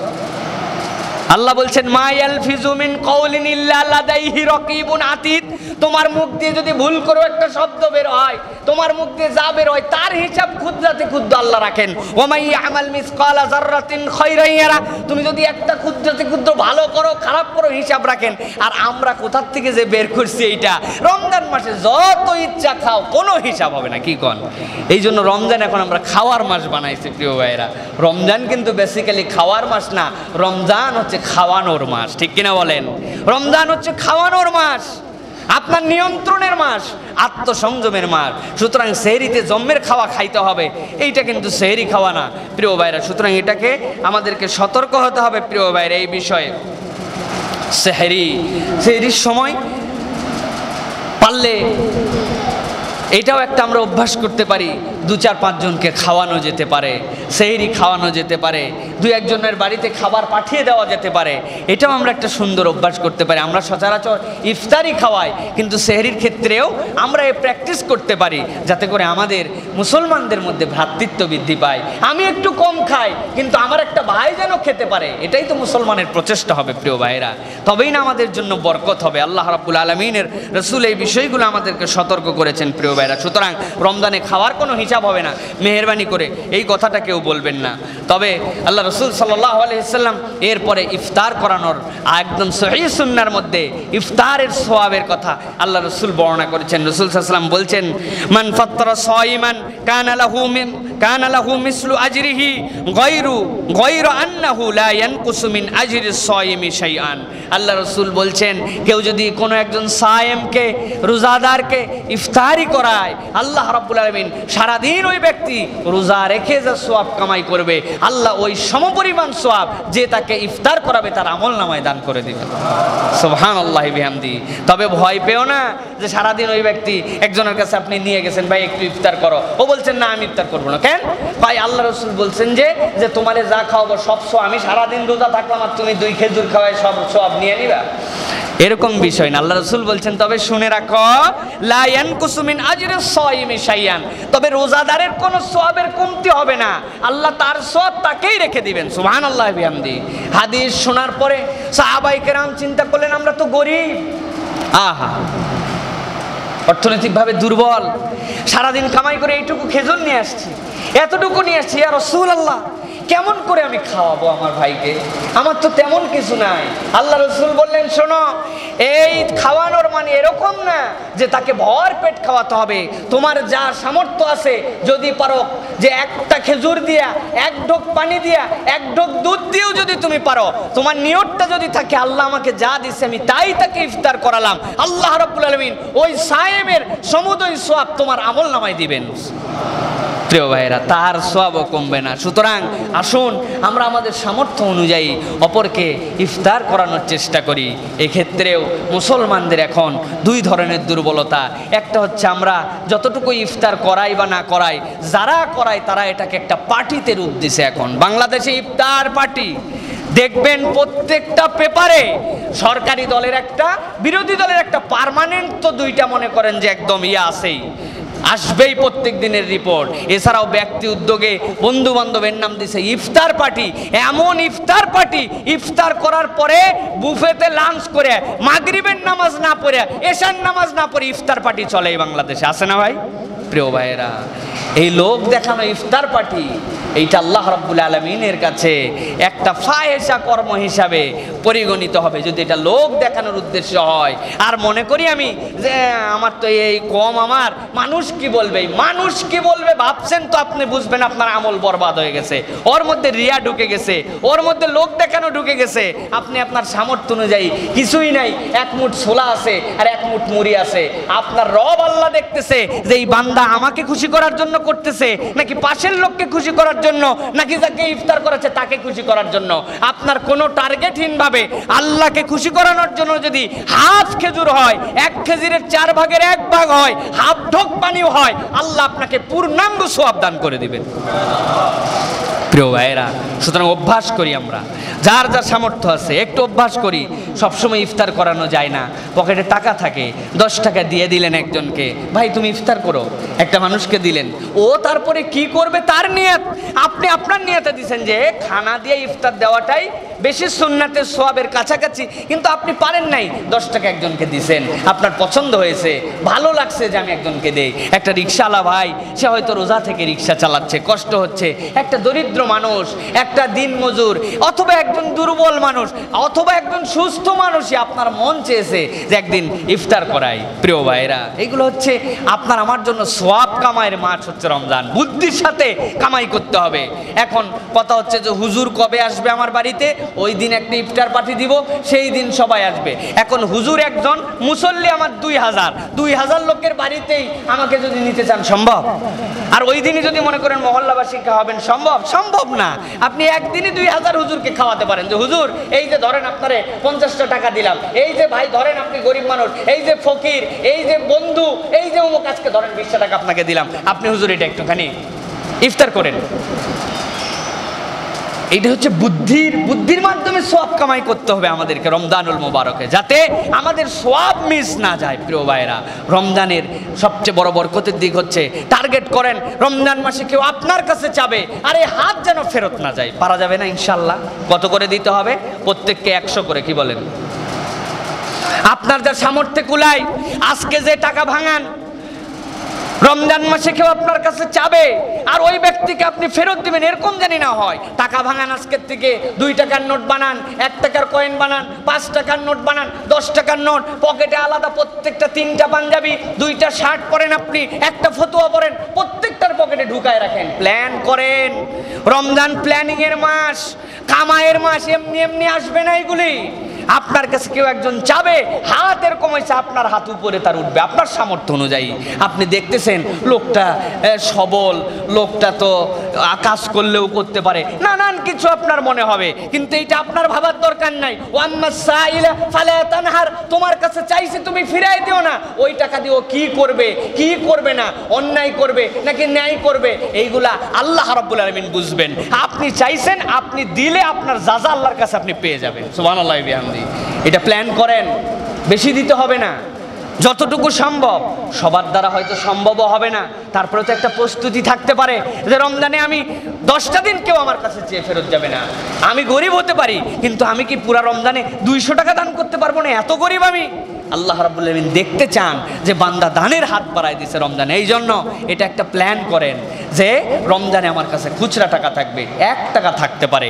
আল্লাহ বলছেন, মা ইয়ালফিজু মিন কাউলিন ইল্লা লাদাইহি রাকিবুন আতীদ। তোমার মুখ দিয়ে যদি ভুল করে একটা শব্দ বের হয়, তোমার মুখ দিয়ে যা বের হয় তার হিসাব ক্ষুদ্রাতে ক্ষুদ্র আল্লাহ রাখেন। ওয়া মান ইয়ামাল মিসকালা যাররাতিন খায়রান ইয়ারা। তুমি যদি একটা ক্ষুদ্রাতে ক্ষুদ্র ভালো করো খারাপ করো হিসাব রাখেন। আর আমরা কোথার থেকে যে বের করছি এইটা, রমজান মাসে যত ইচ্ছা খাও, কোনো হিসাব হবে না। কি কোন? এই জন্য রমজান এখন আমরা খাওয়ার মাস বানাইছি। প্রিয় ভাইরা, রমজান কিন্তু বেসিক্যালি খাওয়ার মাস না, রমজান হচ্ছে খাওয়ানোর মাস। ঠিক কিনা বলেন? রমজান হচ্ছে খাওয়ানোর মাস, আপনার নিয়ন্ত্রণের মাস, আত্মসংযমের মাস। সুতরাং সেহরিতে জম্মের খাওয়া খাইতে হবে, এইটা কিন্তু সেহরি খাওয়া না। প্রিয় ভাইরা, সুতরাং এটাকে আমাদেরকে সতর্ক হতে হবে। প্রিয় ভাইরা, এই বিষয়ে সেহরির সময় পারলে এটাও একটা আমরা অভ্যাস করতে পারি। 2-4-5 জনকে খাওয়ানো যেতে পারে, সেহরি খাওয়ানো যেতে পারে, 2-1 জনের বাড়িতে খাবার পাঠিয়ে দেওয়া যেতে পারে। এটাও আমরা একটা সুন্দর অভ্যাস করতে পারি। আমরা সচরাচর ইফতারি খাওয়াই, কিন্তু সেহরির ক্ষেত্রেও আমরা এই প্র্যাকটিস করতে পারি, যাতে করে আমাদের মুসলমানদের মধ্যে ভ্রাতৃত্ব বৃদ্ধি পায়। আমি একটু কম খাই, কিন্তু আমার একটা ভাই যেন খেতে পারে, এটাই তো মুসলমানের প্রচেষ্টা হবে প্রিয় ভাইরা। তবেই না আমাদের জন্য বরকত হবে। আল্লাহ রাব্বুল আলামিনের রাসূল এই বিষয়গুলো আমাদেরকে সতর্ক করেছেন প্রিয় ভাইরা। সুতরাং রমজানে খাওয়ার কোনো হিসাব হবে না, মেহেরবানি করে এই কথাটা কেউ বলবেন না। তবে আল্লাহ রাসূল সাল্লাল্লাহু আলাইহি ওয়াসাল্লাম এরপরে ইফতার করানোর একদম সহিহ সুন্নাহর মধ্যে ইফতারের সওয়াবের কথা আল্লাহ রাসূল বর্ণনা করেছেন। রাসূল সাল্লাল্লাহু আলাইহি ওয়াসাল্লাম বলছেন, মান ফাত্তারা সাইমান কানা লাহু মিসলু আজরিহি গায়রু আন্নাহু লা ইয়ানকুসু মিন আজরি সাইমি শাইআন। আল্লাহ রাসূল বলছেন, কেউ যদি কোনো একজন সায়েমকে, রোজাদারকে ইফতারি করায়, আল্লাহ রাব্বুল আলামিন সারাদিন ওই ব্যক্তি রোজা রেখে যা সওয়াব কামাই করবে, আল্লাহ ওই সমপরিমাণ সওয়াব যে তাকে ইফতার করাবে তার আমলনামায় দান করে দিবেন। সুবহানাল্লাহি বিহামদি। তবে ভয় পেও না যে সারাদিন ওই ব্যক্তি, একজনের কাছে আপনি নিয়ে গেছেন, ভাই একটু ইফতার করো, ও বলছেন না আমি ইফতার করবো না। কেন ভাই? আল্লাহ রাসূল বলছেন যে তোমারে যা খাওয়াবো সব সওয়াব, আমি সারাদিন রোজা থাকলাম আর তুমি 2 খেজুর খাওয়াই সব সওয়াব নিয়ে নিবা, এরকম বিষয় না। আল্লাহ রাসূল বলছেন, তবে শুনে রাখো, লা ইয়ানকুসু মিন আজরি সাইমি শাইআন, তবে রোজাদারের কোনো সওয়াবের কমতি হবে না, আল্লাহ তার সওয়াব তাকেই রেখে দিবেন। সুবহানাল্লাহি বিহামদি। হাদিস শোনার পরে সাহাবায়ে কেরাম চিন্তা করলেন, আমরা তো গরিব, আহা অর্থনৈতিকভাবে দুর্বল, সারাদিন কামাই করে এইটুকু খেজুর নিয়ে আসছি, এতটুকু নিয়ে আসছি, ইয়া রাসূলুল্লাহ কেমন করে আমি খাওয়াবো আমার ভাইকে, আমার তো তেমন কিছু নাই। আল্লাহ রাসূল বললেন, শোনো, এই খাওয়ানোর মানে এরকম না যে তাকে ভর পেট খাওয়াতে হবে। তোমার যা সামর্থ্য আছে, যদি পারো যে একটা খেজুর দিয়া, 1 ঢোক পানি দিয়া, 1 ঢোক দুধ দিয়েও যদি তুমি পারো, তোমার নিয়তটা যদি থাকে আল্লাহ আমাকে যা দিচ্ছে আমি তাই তাকে ইফতার করালাম, আল্লাহ রাব্বুল আলামিন ওই সায়েমের সমুদয় সওয়াব তোমার আমলনামায় দিবেন। প্রিয় ভাইরা, তার সওয়াবও কমবে না। সুতরাং আসুন আমরা আমাদের সামর্থ্য অনুযায়ী অপরকে ইফতার করানোর চেষ্টা করি। এক্ষেত্রেও মুসলমানদের এখন 2 ধরনের দুর্বলতা। একটা হচ্ছে আমরা যতটুকু ইফতার করাই বা না করাই, যারা করায় তারা এটাকে একটা পার্টিতে রূপ দিছে। এখন বাংলাদেশে ইফতার পার্টি দেখবেন প্রত্যেকটা পেপারে সরকারি দলের একটা, বিরোধী দলের একটা, পার্মানেন্ট তো 2টা মনে করেন যে একদম আছেই, আসবেই প্রত্যেক দিনের রিপোর্ট। এছাড়াও ব্যক্তি উদ্যোগে বন্ধু বান্ধবের নাম দিছে ইফতার পার্টি। এমন ইফতার পার্টি, ইফতার করার পরে বুফেতে লাঞ্চ করে মাগরিবের নামাজ না পড়ে, এশার নামাজ না পড়ে ইফতার পার্টি চলে এই বাংলাদেশে, আছে না ভাই? প্রিয় ভাইয়েরা, এই লোক দেখানো ইফতার পার্টি, এইটা আল্লাহ রাব্বুল আলামিনের কাছে একটা ফাহেশা কর্ম হিসাবে পরিগণিত হবে যদি এটা লোক দেখানোর উদ্দেশ্য হয়। আর মনে করি আমি যে আমার তো এই কম, আমার মানুষ কি বলবে, মানুষ কি বলবে ভাবছেন তো আপনি বুঝবেন আপনার আমল বরবাদ হয়ে গেছে। ওর মধ্যে রিয়া ঢুকে গেছে, ওর মধ্যে লোক দেখানো ঢুকে গেছে। আপনি আপনার সামর্থ্য অনুযায়ী কিছুই নাই, 1 মুঠ ছোলা আছে আর 1 মুঠ মুড়ি আছে। আপনার রব আল্লাহ দেখতেছে যে এই বান্দা আমাকে খুশি করার জন্য করতেছে, নাকি পাশের লোককে খুশি করার জন্য, নাকি যাকে ইফতার করাচ্ছে তাকে খুশি করার জন্য। আপনার কোনো টার্গেটহীনভাবে আল্লাহকে খুশি করানোর জন্য যদি হাফ খেজুর হয়, 1 খেজুরের 4 ভাগের 1 ভাগ হয়, হাফ ঢোক পানিও হয়, আল্লাহ আপনাকে পূর্ণাঙ্গ সওয়াব দান করে দিবেন। প্রিয় ভাইয়েরা, সুতরাং অভ্যাস করি আমরা, যার যার সামর্থ্য আছে একটু অভ্যাস করি। সবসময় ইফতার করানো যায় না, পকেটে টাকা থাকে, 10 টাকা দিয়ে দিলেন একজনকে, ভাই তুমি ইফতার করো, একটা মানুষকে দিলেন, ও তারপরে কি করবে তার নিয়ত, আপনি আপনার নিয়তে দিচ্ছেন যে খানা দিয়ে ইফতার দেওয়াটাই বেশি সুন্নাতের সওয়াবের কাছাকাছি, কিন্তু আপনি পারেন নাই, 10 টাকা একজনকে দিছেন, আপনার পছন্দ হয়েছে, ভালো লাগছে যে আমি একজনকে দেই। একটা রিক্সাওয়ালা ভাই, সে হয়তো রোজা থেকে রিক্সা চালাচ্ছে, কষ্ট হচ্ছে, একটা দরিদ্র মানুষ, একটা দিনমজুর, অথবা একজন দুর্বল মানুষ, অথবা একজন সুস্থ মানুষই আপনার মন চেয়েছে যে একদিন ইফতার করাই। প্রিয় ভাইরা, এগুলো হচ্ছে আপনার আমার জন্য সওয়াব কামাইয়ের মাস হচ্ছে রমজান। বুদ্ধির সাথে কামাই করতে হবে। এখন কথা হচ্ছে যে হুজুর কবে আসবে আমার বাড়িতে, ওই দিন একটা ইফতার পার্টি দিব, সেই দিন সবাই আসবে। এখন হুজুর একজন, মুসল্লি আমার 2000 লোকের বাড়িতেই আমাকে যদি নিতে চান সম্ভব? আর ওই দিনই যদি মনে করেন মহল্লাবাসী খাওয়াবেন, সম্ভব না। আপনি একদিনই 2000 হুজুরকে খাওয়াতে পারেন যে হুজুর এই যে ধরেন আপনারে 50টা টাকা দিলাম, এই যে ভাই ধরেন আপনি গরিব মানুষ, এই যে ফকির, এই যে বন্ধু, এই যে অমুক, আজকে ধরেন 20 টাকা আপনাকে দিলাম, আপনি হুজুর এটা একটুখানি ইফতার করেন। এটা হচ্ছে বুদ্ধির মাধ্যমে সওয়াব কামাই করতে হবে আমাদেরকে রমজানুল মুবারকে, যাতে আমাদের সওয়াব মিস না যায়। প্রিয় ভাইরা, রমজানের সবচেয়ে বড় বরকতের দিক হচ্ছে টার্গেট করেন রমজান মাসে কেউ আপনার কাছে চাবে, আর এই হাত যেন ফেরত না যায়। পারা যাবে না ইনশাল্লাহ? কত করে দিতে হবে? প্রত্যেককে 100 করে। কি বলেন? আপনার যা সামর্থ্যে কুলায়, আজকে যে টাকা ভাঙান, রমজান মাসে কেউ আপনার কাছে চাবে আর ওই ব্যক্তিকে আপনি ফেরত দিবেন, এরকম জানি না হয়। টাকা ভাঙান, আজকের থেকে 2 টাকার নোট বানান, 1 টাকার কয়েন বানান, 5 টাকার নোট বানান, 10 টাকার নোট, পকেটে আলাদা প্রত্যেকটা 3টা পাঞ্জাবি, 2টা শার্ট পরেন, আপনি একটা ফতুয়া পরেন, প্রত্যেকটার পকেটে ঢুকায় রাখেন। প্ল্যান করেন। রমজান প্ল্যানিং এর মাস, কামাইয়ের মাস, এমনি আসবে না এগুলি। আপনার কাছে কেউ একজন চাবে, হাত এরকম হয়েছে, আপনার হাত উপরে তার উঠবে আপনার সামর্থ্য অনুযায়ী। আপনি দেখতেছেন লোকটা সবল, লোকটা তো কাজ করলেও করতে পারে, নানান কিছু আপনার মনে হবে, কিন্তু এইটা আপনার ভাবার দরকার নাই। ওয়াম্মা সাইলা ফালা তানহার, তোমার কাছে চাইছে তুমি ফিরাই দিও না। ওই টাকা দিয়ে ও কি করবে কি করবে না, অন্যায় করবে নাকি ন্যায় করবে, এইগুলা আল্লাহ রাব্বুল আলামিন বুঝবেন। আপনি চাইছেন, আপনি দিলে আপনার যাজা আল্লাহর কাছে আপনি পেয়ে যাবেন। সুবহানাল্লাহি বিহামদি। এটা প্ল্যান করেন, বেশি দিতে হবে না, যতটুকু সম্ভব। সবার দ্বারা হয়তো সম্ভবও হবে না, তারপরে তো একটা প্রস্তুতি থাকতে পারে যে রমজানে আমি 10টা দিন কেউ আমার কাছে চেয়ে ফেরত যাবে না। আমি গরিব হতে পারি, কিন্তু আমি কি পুরা রমজানে 200 টাকা দান করতে পারবো না? এত গরিব আমি? আল্লাহ রাব্বুল আলামিন দেখতে চান যে বান্দা দানের হাত বাড়ায় দিছে রমজানে। এই জন্য এটা একটা প্ল্যান করেন যে রমজানে আমার কাছে খুচরা টাকা থাকবে, 1 টাকা থাকতে পারে।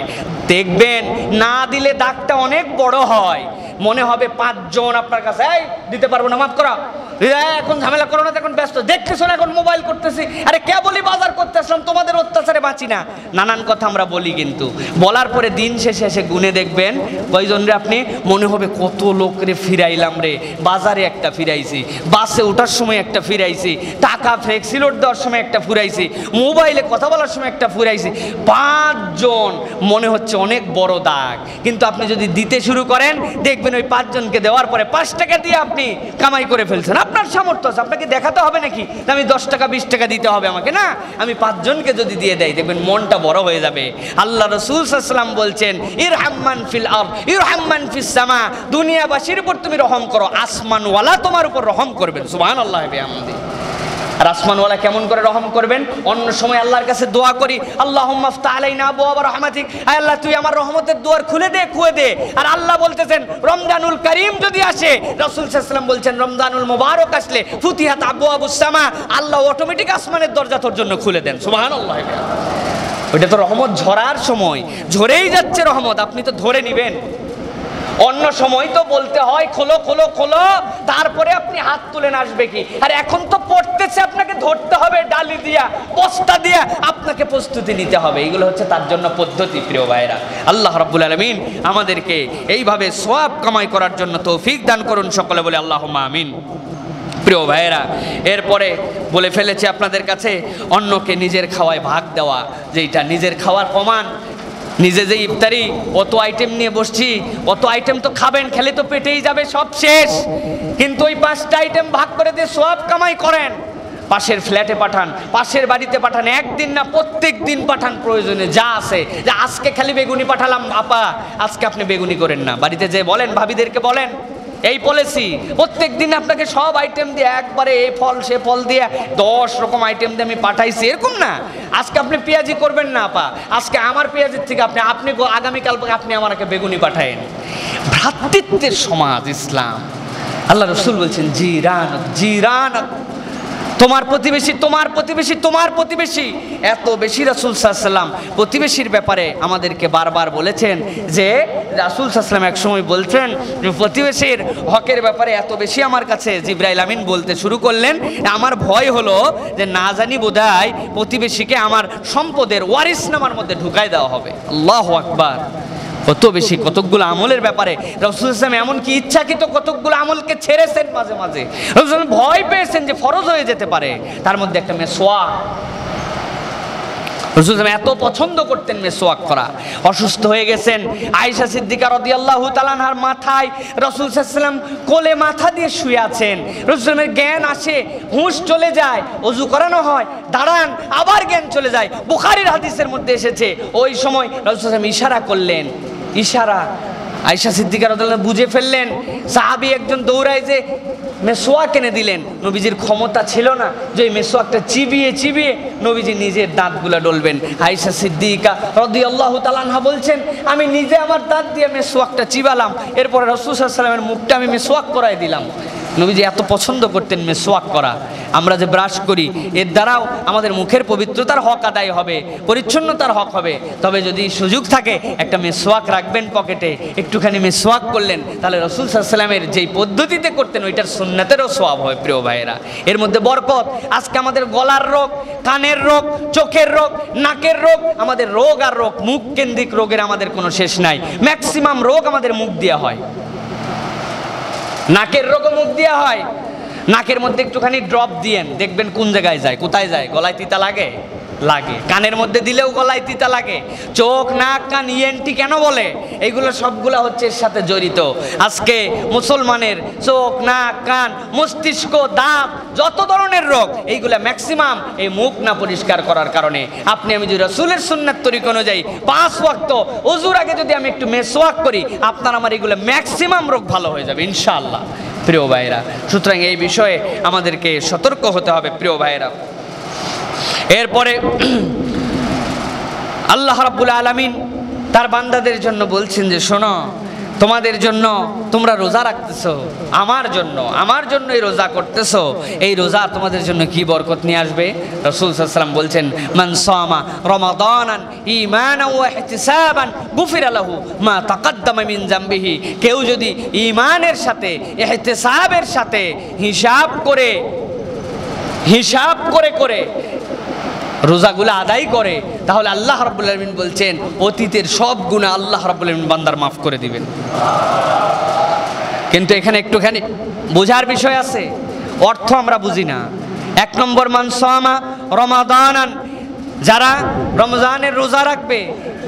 দেখবেন না দিলে দাগটা অনেক বড় হয়। মনে হবে 5 জন আপনার কাছে, এই দিতে পারবো না, মাফ করা, এখন ঝামেলা করো না, এখন ব্যস্ত, দেখতেছো না এখন মোবাইল করতেছি, আরে কে বলি বাজার করতে আসলাম, তোমাদের অত্যাচারে বাঁচি না, নানান কথা আমরা বলি। কিন্তু বলার পরে দিন শেষে এসে গুনে দেখবেন কয়জন রে আপনি, মনে হবে কত লোক রে ফিরাইলাম রে, বাজারে একটা ফিরাইছি, বাসে ওঠার সময় একটা ফিরাইছি, টাকা ফ্লেক্সি লোড দেওয়ার সময় একটা ফুরাইছি, মোবাইলে কথা বলার সময় একটা ফুরাইছি। 5 জন মনে হচ্ছে অনেক বড় দাগ, কিন্তু আপনি যদি দিতে শুরু করেন দেখবেন ওই 5 জনকে দেওয়ার পরে 5 টাকা দিয়ে আপনি কামাই করে ফেলছেন। আপনার সামর্থ্য আছে, আপনাকে দেখাতে হবে নাকি আমি 10 টাকা 20 টাকা দিতে হবে আমাকে, না, আমি 5 জনকে যদি দিয়ে দেয় দেখবেন মনটা বড় হয়ে যাবে। আল্লাহ রাসূল সাল্লাল্লাহু আলাইহি ওয়াসাল্লাম বলছেন, ইরহাম্মান ফিল আরদ ইরহাম্মান ফিস সামা, দুনিয়াবাসীর উপর তুমি রহম করো, আসমানওয়ালা তোমার উপর রহম করবেন। সুবহানাল্লাহ বিহামদি। আর আসমানওয়ালা কেমন করে রহম করবেন? অন্য সময় আল্লাহর কাছে দোয়া করি, আল্লাহুম্মা আফতাহ আলাইনা আবওয়াবা রাহমাতিক, আয় আল্লাহ তুই আমার রহমতের দুয়ার খুলে দে, খুলে দে। আর আল্লাহ বলতেছেন রমজানুল কারীম যদি আসে, রাসূল সাল্লাল্লাহু আলাইহি ওয়াসাল্লাম বলছেন রমজানুল মুবারক আসলে ফুতিহাত আবওয়াবুস সামা, আল্লাহ অটোমেটিক আসমানের দরজা তোর জন্য খুলে দেন। সুবহানাল্লাহ। ওইটা তো রহমত ঝরার সময়, ঝরেই যাচ্ছে রহমত, আপনি তো ধরে নিবেন। অন্য সময় তো বলতে হয় খোলো খোলো খোলো, তারপরে আপনি হাত তুলে আসবে কি, আর এখন তো পড়তেছে, আপনাকে ধরতে হবে ডালি দিয়া, বস্তা দিয়া, আপনাকে প্রস্তুতি নিতে হবে। এইগুলো হচ্ছে তার জন্য পদ্ধতি। প্রিয় ভাইরা, আল্লাহ রাব্বুল আলামিন আমাদেরকে এইভাবে সওয়াব কামাই করার জন্য তৌফিক দান করুন, সকলে বলে আল্লাহুম্মা আমিন। প্রিয় ভাইয়েরা, এরপরে বলে ফেলেছি আপনাদের কাছে অন্যকে নিজের খাওয়ায় ভাগ দেওয়া, যেটা নিজের খাওয়ার প্রমাণ। নিজে যে ইফতারি অত আইটেম নিয়ে বসছি, অত আইটেম তো খাবেন, খেলে তো পেটেই যাবে, সব শেষ। কিন্তু ওই 5টা আইটেম ভাগ করে দিয়ে সওয়াব কামাই করেন। পাশের ফ্ল্যাটে পাঠান, পাশের বাড়িতে পাঠান, একদিন না প্রত্যেক দিন পাঠান, প্রয়োজনে যা আছে। যে আজকে খালি বেগুনি পাঠালাম, আপা আজকে আপনি বেগুনি করেন না, বাড়িতে যে বলেন, ভাবিদেরকে বলেন এই পলিসি, প্রত্যেক দিন আপনাকে সব আইটেম দিয়ে একবারে এই ফল সে ফল দিয়ে 10 রকম আইটেম দিয়ে আমি পাঠাইছি, এরকম না। আজকে আপনি পেঁয়াজি করবেন না আপা, আজকে আমার পেঁয়াজির থেকে আপনি আগামীকাল আপনি আমাকে বেগুনি পাঠায়েন। ভ্রাতৃত্বের সমাজ ইসলাম। আল্লাহ রাসূল বলছেন জিরান জিরান, তোমার প্রতিবেশী তোমার প্রতিবেশী তোমার প্রতিবেশী। এত বেশি রাসূল সাল্লাল্লাহু আলাইহি ওয়াসাল্লাম প্রতিবেশীর ব্যাপারে আমাদেরকে বারবার বলেছেন যে রাসূল সাল্লাল্লাহু আলাইহি ওয়াসাল্লাম এক সময় বলছেন যে প্রতিবেশীর হকের ব্যাপারে এত বেশি আমার কাছে জিবরাইল আমিন বলতে শুরু করলেন, আমার ভয় হলো যে না জানি বোধহয় প্রতিবেশীকে আমার সম্পদের ওয়ারিসনামার মধ্যে ঢুকাই দেওয়া হবে। আল্লাহু আকবার। কত বেশি কতকগুলো আমলের ব্যাপারে রাসূল সাল্লাল্লাহু এমনকি ইচ্ছাকৃত কতকগুলো আমলকে ছেড়েছেন মাঝে মাঝে। রাসূল ভয় পেয়েছেন যে ফরজ হয়ে যেতে পারে, তার মধ্যে একটা মেসওয়াক। রাসূল সাল্লাল্লাহু এত পছন্দ করতেন মেসওয়াক করা। অসুস্থ হয়ে গেছেন, আয়েশা সিদ্দিকা রাদিয়াল্লাহু তাআলা আনহার মাথায় রাসূল সাল্লাল্লাহু আলাইহি ওয়াসাল্লাম কোলে মাথা দিয়ে শুয়ে আছেন। রাসূল সাল্লাল্লাহু আলাইহি জ্ঞান আসে, হুঁশ চলে যায়, ওযু করানো হয়, দাঁড়ান, আবার জ্ঞান চলে যায়। বুখারীর হাদিসের মধ্যে এসেছে ওই সময় রাসূল সাল্লাল্লাহু আলাইহি ওয়াসাল্লাম ইশারা করলেন, ইশারা আয়েশা সিদ্দিকা রাদিয়াল্লাহু আনহা বুঝে ফেললেন। সাহাবী একজন দৌড়ায় যে মেসওয়াক এনে দিলেন। নবীজির ক্ষমতা ছিল না যে ওই মেসওয়াকটা চিবিয়ে চিবিয়ে নবীজি নিজের দাঁতগুলো ডলবেন। আয়েশা সিদ্দিকা রাদিয়াল্লাহু তাআলা আনহা বলছেন, আমি নিজে আমার দাঁত দিয়ে মেসওয়াকটা চিবালাম, এরপরে রাসূল সাল্লাল্লাহু আলাইহি ওয়াসাল্লামের মুখটা আমি মেসওয়াক করায় দিলাম। নবীজি এত পছন্দ করতেন মেসওয়াক করা। আমরা যে ব্রাশ করি এর দ্বারাও আমাদের মুখের পবিত্রতার হক আদায় হবে, পরিচ্ছন্নতার হক হবে। তবে যদি সুযোগ থাকে একটা মেসওয়াক রাখবেন পকেটে, একটুখানি মেসওয়াক করলেন, তাহলে রাসূল সাল্লাল্লাহু আলাইহি ওয়াসাল্লামের যেই পদ্ধতিতে করতেন ওইটার সুন্নাতেরও সওয়াব হয়। প্রিয় ভাইয়েরা, এর মধ্যে বরকত। আজকে আমাদের গলার রোগ, কানের রোগ, চোখের রোগ, নাকের রোগ, আমাদের রোগ আর রোগ, মুখ কেন্দ্রিক রোগের আমাদের কোনো শেষ নাই। ম্যাক্সিমাম রোগ আমাদের মুখ দিয়ে হয়। নাকের রোগও মুখ দিয়ে হয়। নাকের মধ্যে একটুখানি ড্রপ দিয়েন, দেখবেন কোন জায়গায় যায়, কোথায় যায়, গলায় তিতা লাগে, লাগে। কানের মধ্যে দিলেও গলায় তিতা লাগে। চোখ, নাক, কান, ইএনটি কেন বলে? এইগুলো সবগুলা হচ্ছে এর সাথে জড়িত। আজকে মুসলমানের চোখ, নাক, কান, মস্তিষ্ক, দাঁত, যত ধরনের রোগ, এইগুলা ম্যাক্সিমাম এই মুখ না পরিষ্কার করার কারণে। আপনি আমি যদি রাসূলের সুন্নাত তরিকা অনুযায়ী 5 ওয়াক্ত ওযুর আগে যদি আমি একটু মেসওয়াক করি, আপনার আমার এগুলো ম্যাক্সিমাম রোগ ভালো হয়ে যাবে ইনশাআল্লাহ। প্রিয় ভাইয়েরা, সুতরাং এই বিষয়ে আমাদেরকে সতর্ক হতে হবে। প্রিয় ভাইয়েরা, এরপরে আল্লাহ রাব্বুল আলামিন তার বান্দাদের জন্য বলছেন যে শোনো, তোমাদের জন্য তোমরা রোজা রাখতেছো, আমার জন্য এই রোজা করতেছো, এই রোজা তোমাদের জন্য কি বরকত নিয়ে আসবে। রাসূল সাল্লাল্লাহু আলাইহি ওয়াসাল্লাম বলছেন, মান সামা রমাদানান ঈমানান ওয়া ইহতিসাবান গুফিরা লাহু মা তাকাদ্দামা মিন যামবিহি। কেউ যদি ঈমানের সাথে, ইহতিসাবের সাথে হিসাব করে রোজাগুলো আদায় করে, তাহলে আল্লাহ রাব্বুল আলামিন বলছেন অতীতের সব গুনাহ আল্লাহ রাব্বুল আলামিন বান্দার মাফ করে দিবেন। কিন্তু এখানে একটুখানি বোঝার বিষয় আছে, অর্থ আমরা বুঝি না। 1 নম্বর, মান সামা রমাদানান, যারা রমজানের রোজা রাখবে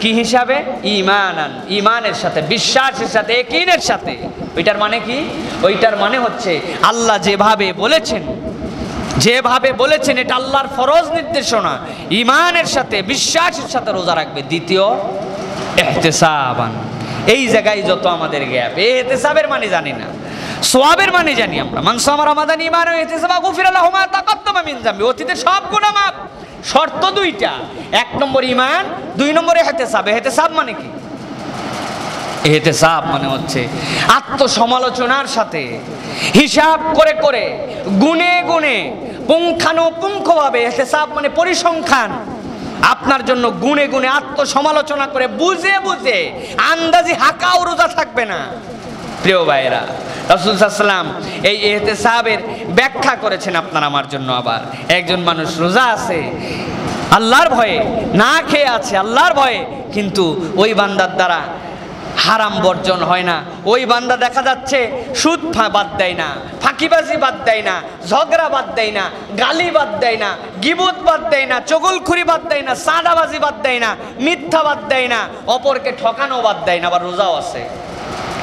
কি হিসাবে? ঈমানান, ঈমানের সাথে, বিশ্বাসের সাথে, ইয়াকিনের সাথে। ওইটার মানে কি? ওইটার মানে হচ্ছে আল্লাহ যেভাবে বলেছেন এটা আল্লাহর ফরজ নির্দেশনা, ঈমানের সাথে, বিশ্বাসের সাথে রোজা রাখবে। দ্বিতীয়, ইহতিসাবান। এই জায়গায় যত আমাদের গ্যাপ, ইহতিসাবের মানে জানি না, সওয়াবের মানে জানি আমরা। মান সামা রমাদান ঈমানান ওয়া ইহতিসাবান গুফিরা লাহু মা তাকাদ্দামা মিন যামবি। অতীতের সব গুনাহ মাফ। শর্ত দুইটা, 1 নম্বর ঈমান, 2 নম্বরে ইহতিসাব। ইহতিসাব মানে কি? ইহতিসাব মানে হচ্ছে আত্মসমালোচনার সাথে, হিসাব করে করে, গুনে গুনে, পুঙ্খানুপুঙ্খভাবে। ইহতিসাব মানে পরিসংখ্যান। আপনার জন্য গুনে গুনে আত্মসমালোচনা করে, বুঝে বুঝে, আন্দাজি হাঁকাও রোজা থাকবে না। প্রিয় ভাইয়েরা, রাসূল সাল্লাল্লাহু আলাইহি ওয়াসাল্লাম এই ইহতিসাবের ব্যাখ্যা করেছেন আপনার আমার জন্য। আবার একজন মানুষ রোজা আছে, আল্লাহর ভয়ে না খেয়ে আছে, আল্লাহর ভয়ে, কিন্তু ওই বান্দার দ্বারা হারাম বর্জন হয় না। ওই বান্দা দেখা যাচ্ছে সুদ বাদ দেয় না, ফাঁকিবাজি বাদ দেয় না, ঝগড়া বাদ দেয় না, গালি বাদ দেয় না, গীবত বাদ দেয় না, চগলখুরি বাদ দেয় না, সাদাবাজি বাদ দেয় না, মিথ্যা বাদ দেয় না, অপরকে ঠকানো বাদ দেয় না, আবার রোজাও আছে।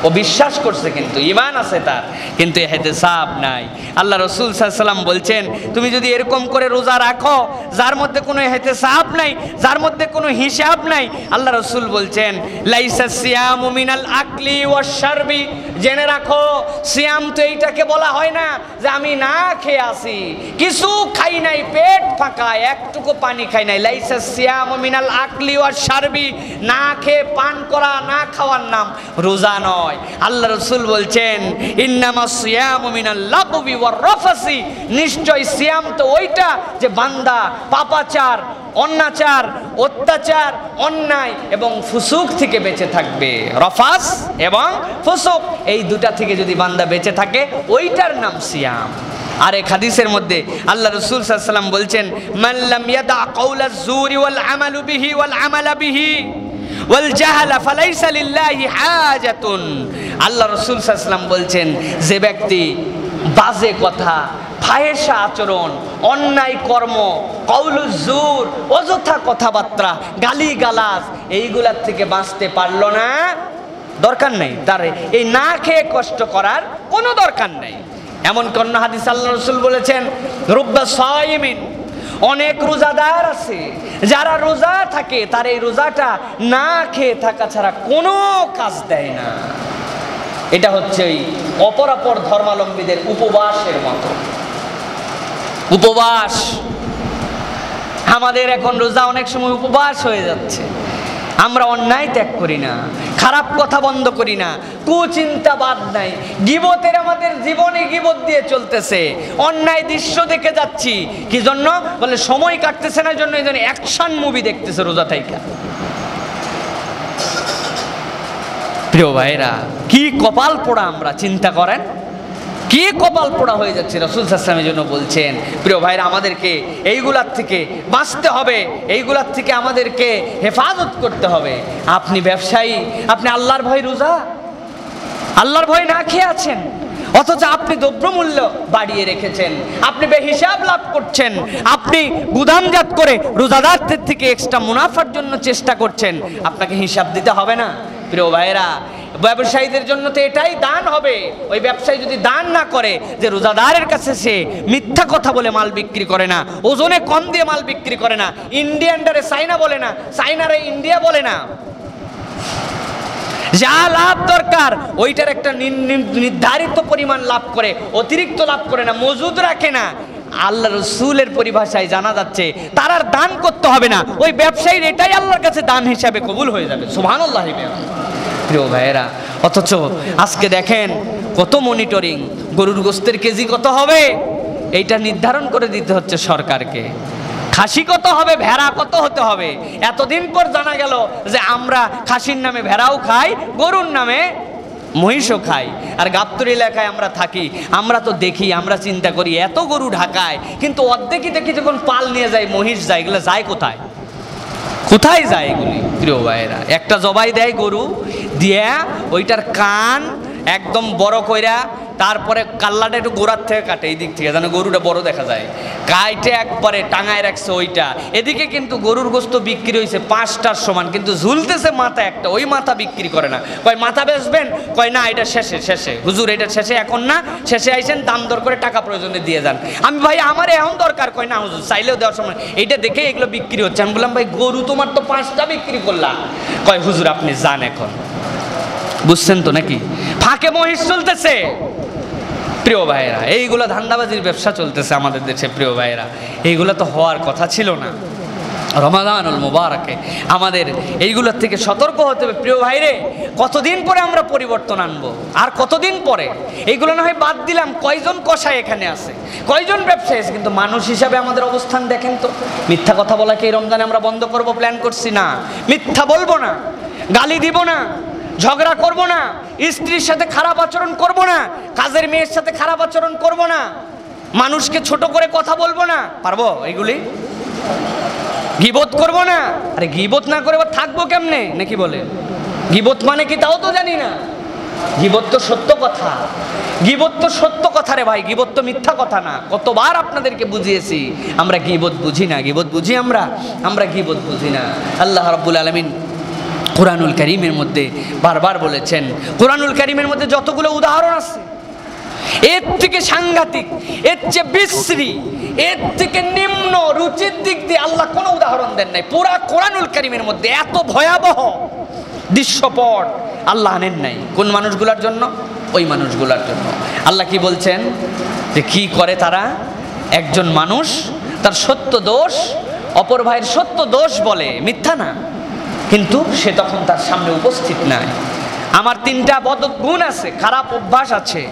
ও বিশ্বাস করছে, কিন্তু ঈমান আছে তার, কিন্তু ইহতিসাব নাই। আল্লাহ রাসূল সাল্লাল্লাহু আলাইহি ওয়াসাল্লাম বলছেন, তুমি যদি এরকম করে রোজা রাখো যার মধ্যে কোনো ইহতিসাব নাই, যার মধ্যে কোনো হিসাব নাই, আল্লাহ রাসূল বলছেন লাইসা সিয়ামু মিনাল আকলি ওয়াশ শারবি। জেনে রাখো, সিয়াম তো এইটাকে বলা হয় না যে আমি না খেয়ে আছি, কিছু খাই নাই, পেট ফাঁকা, একটুকু পানি খাই নাই। লাইসা সিয়ামু মিনাল আকলি ওয়াশ শারবি, না খেয়ে পান করা, না খাওয়ার নাম রোজা নয়। আল্লাহ রাসূল বলছেন ইন্নামাস সিয়ামু মিনাল লাগবি ওয়ার রাফাসি। নিশ্চয় সিয়াম তো ওইটা যে বান্দা পাপাচার, অন্যাচার, অত্যাচার, অন্যায় এবং ফুসুক থেকে বেঁচে থাকবে। রফাস এবং ফুসুক, এই দুটা থেকে যদি বান্দা বেঁচে থাকে ওইটার নাম সিয়াম। আর এক হাদিসের মধ্যে আল্লাহ রাসূল সাল্লাল্লাহু আলাইহি ওয়াসাল্লাম বলছেন মান লাম ইয়াদা কাওলাজ জুরি ওয়াল আমালু বিহি ওয়াল আমালা বিহি ওয়াল জাহালা ফালাইসা লিল্লাহি হাজাতুন। আল্লাহ রাসূল সাল্লাল্লাহু আলাইহি ওয়াসাল্লাম বলছেন, যে ব্যক্তি বাজে কথা, ফাহেসা আচরণ, অন্যায় কর্ম, কওলুজ জুর, অযথা কথাবার্তা, গালিগালাজ, এইগুলার থেকে বাঁচতে পারলো না, দরকার নেই তার এই না খেয়ে কষ্ট করার কোনো দরকার নেই। এমন কোন হাদিস আল্লাহ রাসূল বলেছেন, রুব্বা সাইমিন, অনেক রোজাদার আছে যারা রোজা থাকে, তার এই রোজাটা না খেয়ে থাকা ছাড়া কোনো কাজ দেয় না। এটা হচ্ছে ওই অপরাপর ধর্মাবলম্বীদের উপবাসের মতো উপবাস। আমাদের এখন রোজা অনেক সময় উপবাস হয়ে যাচ্ছে। আমরা অন্যায় ত্যাগ করি না, খারাপ কথা বন্ধ করি না, কুচিন্তা বাদ নাই, গীবতের আমাদের জীবনে গীবত দিয়ে চলতেছে, অন্যায় দৃশ্য দেখে যাচ্ছি। কি জন্য বলে সময় কাটতেছে না, জন্য এই জন্য অ্যাকশন মুভি দেখতেছে রোজা থাইকা। প্রিয় ভাইরা, কি কপাল পোড়া আমরা, চিন্তা করেন কি কপাল পোড়া হয়ে যাচ্ছে। রাসূল সাল্লাল্লাহু আলাইহি ওয়াসাল্লামের জন্য বলছেন, প্রিয় ভাইরা আমাদেরকে এইগুলার থেকে বাঁচতে হবে, এইগুলার থেকে আমাদেরকে হেফাজত করতে হবে। আপনি ব্যবসায়ী, আপনি আল্লাহর ভয় রোজা, আল্লাহর ভয় না খেয়ে আছেন, অথচ আপনি দ্রব্যমূল্য বাড়িয়ে রেখেছেন, আপনি বেহিসাব লাভ করছেন, আপনি গুদামজাত করে রোজাদারদের থেকে এক্সট্রা মুনাফার জন্য চেষ্টা করছেন, আপনাকে হিসাব দিতে হবে না? প্রিয় ভাইরা, ব্যবসায়ীদের জন্য তো এটাই দান হবে। ওই ব্যবসায়ী যদি দান না করে, যে রোজাদারের কাছে সে মিথ্যা কথা বলে মাল বিক্রি করে না, ওজনে কম দিয়ে মাল বিক্রি করে না, ইন্ডিয়ানটারে চাইনা বলে না, চাইনারে ইন্ডিয়া বলে না, যা লাভ দরকার ওইটার একটা নির্ধারিত পরিমাণ লাভ করে, অতিরিক্ত লাভ করে না, মজুদ রাখে না, আল্লাহ রসুলের পরিভাষায় জানা যাচ্ছে তার আর দান করতে হবে না। ওই ব্যবসায়ীর এটাই আল্লাহর কাছে দান হিসাবে কবুল হয়ে যাবে। সুবহানাল্লাহ। প্রিয় ভাইয়েরা, অথচ আজকে দেখেন কত মনিটরিং, গরুর গোস্তের কেজি কত হবে এইটা নির্ধারণ করে দিতে হচ্ছে সরকারকে, খাসি কত হবে, ভেড়া কত হতে হবে। এতদিন পর জানা গেল যে আমরা খাসির নামে ভেড়াও খাই, গরুর নামে মহিষও খাই। আর গাবতলী এলাকায় আমরা থাকি, আমরা তো দেখি, আমরা চিন্তা করি এত গরু ঢাকায়, কিন্তু অর্ধেকই দেখি যখন পাল নিয়ে যায়, মহিষ যায়, এগুলো যায় কোথায়, কোথায় যায় এগুলি? প্রিয় ভাইয়েরা, একটা জবাই দেয় গরু দিয়া, ওইটার কান একদম বড় কইরা, তারপরে কাল্লাটা একটু গোড়ার থেকে কাটে, এই দিক থেকে যেন গরুটা বড় দেখা যায়, কাইটে একবারে টাঙায় রাখছে ওইটা। এদিকে কিন্তু গরুর গোস্ত বিক্রি হয়েছে 5টার সমান, কিন্তু ঝুলতেছে মাথা একটা, ওই মাথা বিক্রি করে না। কয় মাথা বেচবেন? কয় না, এটা শেষে, শেষে হুজুর, এটা শেষে এখন না, শেষে আইসেন, দাম দর করে টাকা প্রয়োজনে দিয়ে যান। আমি ভাই আমার এখন দরকার, কয় না হুজুর চাইলেও দেওয়ার সময়, এইটা দেখে এগুলো বিক্রি হচ্ছে। আমি বললাম ভাই গরু তোমার তো 5টা বিক্রি করলাম। কয় হুজুর আপনি যান এখন। বুঝছেন তো নাকি? ফাঁকে মহিষ চলতেছে। প্রিয় ভাইয়েরা, এইগুলো ধান্দাবাজির ব্যবসা চলতেছে আমাদের দেশে। প্রিয় ভাইয়েরা, এইগুলো তো হওয়ার কথা ছিল না। রমাদানুল মুবারকে আমাদের এইগুলোর থেকে সতর্ক হতে হবে। প্রিয় ভাইরে, কতদিন পরে আমরা পরিবর্তন আনবো? আর কতদিন পরে? এইগুলো না হয় বাদ দিলাম, কয়জন কষাই এখানে আছে, কয়জন ব্যবসায়ী আছে, কিন্তু মানুষ হিসাবে আমাদের অবস্থান দেখেন তো। মিথ্যা কথা বলাকে এই রমজানে আমরা বন্ধ করব প্ল্যান করছি না। মিথ্যা বলবো না, গালি দিব না, ঝগড়া করব না, স্ত্রীর সাথে খারাপ আচরণ করব না, কাজের মেয়ের সাথে খারাপ আচরণ করব না, মানুষকে ছোট করে কথা বলবো না। পারবো এইগুলি? গীবত করব না। আরে গীবত না করে থাকবো কেমনে, নাকি বলে? গীবত মানে কি তাও তো জানি না। গীবত তো সত্য কথা, গীবত তো সত্য কথা রে ভাই, গীবত তো মিথ্যা কথা না। কতবার আপনাদেরকে বুঝিয়েছি, আমরা গীবত বুঝি না। গীবত বুঝি আমরা গীবত বুঝি না। আল্লাহ রাব্বুল আলামিন কুরআনুল কারীমের মধ্যে বারবার বলেছেন, কুরআনুল কারীমের মধ্যে যতগুলো উদাহরণ আছে, এর থেকে সাংঘাতিক, এর চেয়ে বিশ্রী, এর থেকে নিম্ন রুচির দিক দিয়ে আল্লাহ কোনো উদাহরণ দেন নাই। পুরা কোরআনুল কারীমের মধ্যে এত ভয়াবহ দৃশ্যপট আল্লাহ আনেন নাই। কোন মানুষগুলোর জন্য? ওই মানুষগুলোর জন্য। আল্লাহ কি বলছেন যে কি করে তারা? একজন মানুষ তার সত্য দোষ অপর ভাইয়ের সত্য দোষ বলে, মিথ্যা না, কিন্তু সে তখন তার সামনে উপস্থিত নাই। আমার 3টা বদগুণ আছে, খারাপ অভ্যাস আছে,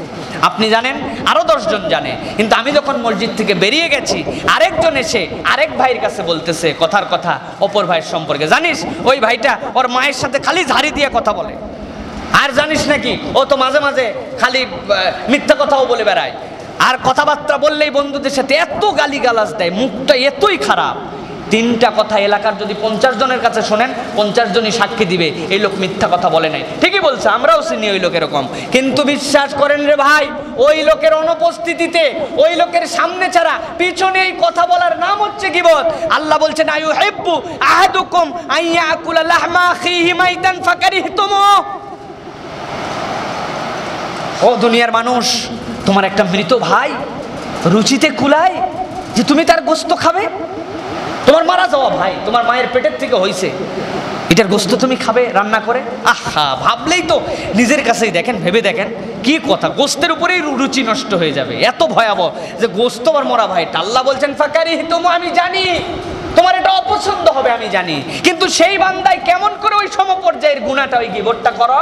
আপনি জানেন, আরো 10 জন জানে, কিন্তু আমি যখন মসজিদ থেকে বেরিয়ে গেছি, আরেকজন এসে আরেক ভাইয়ের কাছে বলতেছে কথার কথা অপর ভাইয়ের সম্পর্কে, জানিস ওই ভাইটা ওর মায়ের সাথে খালি ঝাড়ি দিয়ে কথা বলে, আর জানিস নাকি ও তো মাঝে মাঝে খালি মিথ্যা কথাও বলে বেড়ায়, আর কথাবার্তা বললেই বন্ধুদের সাথে এত গালিগালাজ দেয়, মুখটা এতই খারাপ। 3টা কথা এলাকার যদি 50 জনের কাছে শোনেন 50 জনই সাক্ষী দিবে এই লোক মিথ্যা কথা বলে নাই। ঠিকই বলছে, আমরাও চিনি ওই লোক এরকম। কিন্তু বিশ্বাস করেন রে ভাই, ওই লোকের অনুপস্থিতিতে, ওই লোকের সামনে ছাড়া পিছনে এই কথা বলার নাম হচ্ছে গীবত। আল্লাহ বলছেন আয়ুহিব্বু আহাদুকুম আইয়াকুলা লাহমা আখিহি মাইতান ফাকারিহতুমু। ও দুনিয়ার মানুষ, তোমার একটা মৃত ভাই রুচিতে কুলায় যে তুমি তার গোশত খাবে? তোমার মারা যাওয়া ভাই তোমার মায়ের পেটের থেকে হইছে, এটার গোশত তুমি খাবে রান্না করে? আহা, ভাবলেই তো নিজের কাছেই দেখেন, ভেবে দেখেন কি কথা, গোশতের উপরেই রুচি নষ্ট হয়ে যাবে। এত ভয়াবহ যে গোশত আর মরা ভাই। আল্লাহ বলছেন ফাকারিহতুমু, আমি জানি তোমার এটা অপছন্দ হবে, আমি জানি, কিন্তু সেই বান্দায় কেমন করে ওই সমপর্যায়ের গুনাহটা, ওই গীবতটা করো?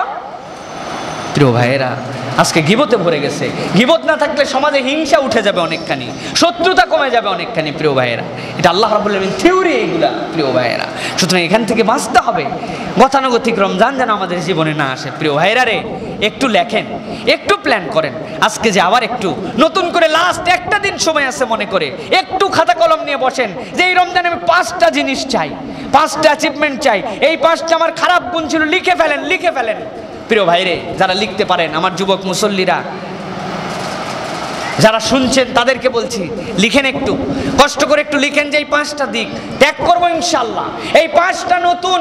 প্রিয় ভাইয়েরা, আজকে গীবতে ভরে গেছে। গীবত না থাকলে সমাজে হিংসা উঠে যাবে অনেকখানি, শত্রুতা কমে যাবে অনেকখানি। প্রিয় ভাইয়েরা, এটা আল্লাহ রাব্বুল আলামিন থিওরি এইগুলা প্রিয় ভাইয়েরা। সুতরাং এখান থেকে বাঁচতে হবে, গতানুগতিক রমজান যেন আমাদের জীবনে না আসে। প্রিয় ভাইয়েরা রে, একটু লেখেন, একটু প্ল্যান করেন। আজকে যে আবার একটু নতুন করে লাস্ট একটা দিন সময় আছে মনে করে একটু খাতা কলম নিয়ে বসেন যে এই রমজানে আমি 5টা জিনিস চাই, 5টা অ্যাচিভমেন্ট চাই, এই 5টা আমার খারাপ গুণ ছিল, লিখে ফেলেন, লিখে ফেলেন। প্রিয় ভাইরে, যারা লিখতে পারেন, আমার যুবক মুসল্লিরা যারা শুনছেন তাদেরকে বলছি, লিখেন, একটু কষ্ট করে একটু লিখেন যে এই 5টা দিক ত্যাগ করবো ইনশাআল্লাহ। এই 5টা নতুন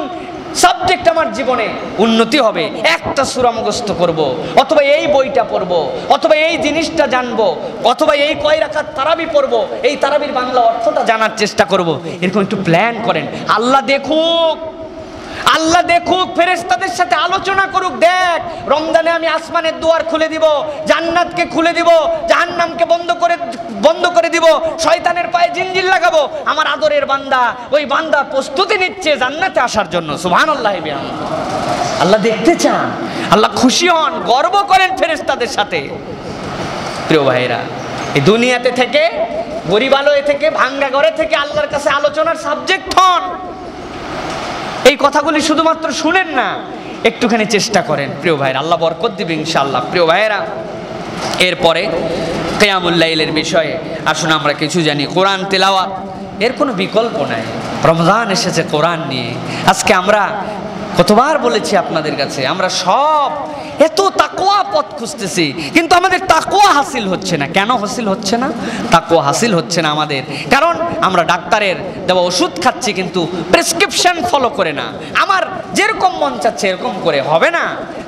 সাবজেক্ট আমার জীবনে উন্নতি হবে। একটা সূরা মুখস্থ করব, অথবা এই বইটা পড়ব, অথবা এই জিনিসটা জানবো, অথবা এই কয় রাকাত তারাবি পড়ব, এই তারাবির বাংলা অর্থটা জানার চেষ্টা করব। এরকম একটু প্ল্যান করেন। আল্লাহ দেখুক, আল্লাহ দেখুক, ফেরেশতাদের সাথে আলোচনা করুক। দেখ, রমজানে আমি আসমানের দুয়ার খুলে দিব, জান্নাতকে খুলে দিব, জাহান্নামকে বন্ধ করে দিব, শয়তানের পায়ে জিনজির লাগাবো। আমার আদরের বান্দা, ওই বান্দা প্রস্তুতি নিচ্ছে জান্নাতে আসার জন্য। সুবহানাল্লাহ। আল্লাহ দেখতে চান, আল্লাহ খুশি হন, গর্ব করেন ফেরেশতাদের সাথে। প্রিয় ভাইরা, এই দুনিয়াতে থেকে, গরিবালয়ে থেকে, ভাঙ্গা ঘরে থেকে আল্লাহর কাছে আলোচনার সাবজেক্ট হন। এই কথাগুলি শুধুমাত্র শুনেন না, একটুখানি চেষ্টা করেন। প্রিয় ভাইরা, আল্লাহ বরকত দিবে ইনশাআল্লাহ। প্রিয় ভাইরা, এরপরে কিয়ামুল লাইলের বিষয়ে আসুন আমরা কিছু জানি। কোরআন তেলাওয়াত, এর কোনো বিকল্প নাই। রমজান এসেছে কোরআন নিয়ে। আজকে আমরা কতবার বলেছি আপনাদের কাছে, আমরা সব এত তাকওয়া পথ খুঁজতেছি, কিন্তু আমাদের তাকওয়া হাসিল হচ্ছে না। কেন হাসিল হচ্ছে না? তাকওয়া হাসিল হচ্ছে না আমাদের, কারণ আমরা ডাক্তারের দেওয়া ওষুধ খাচ্ছি, কিন্তু প্রেসক্রিপশন ফলো করে না। আমার যেরকম মন চাচ্ছে এরকম করে হবে না।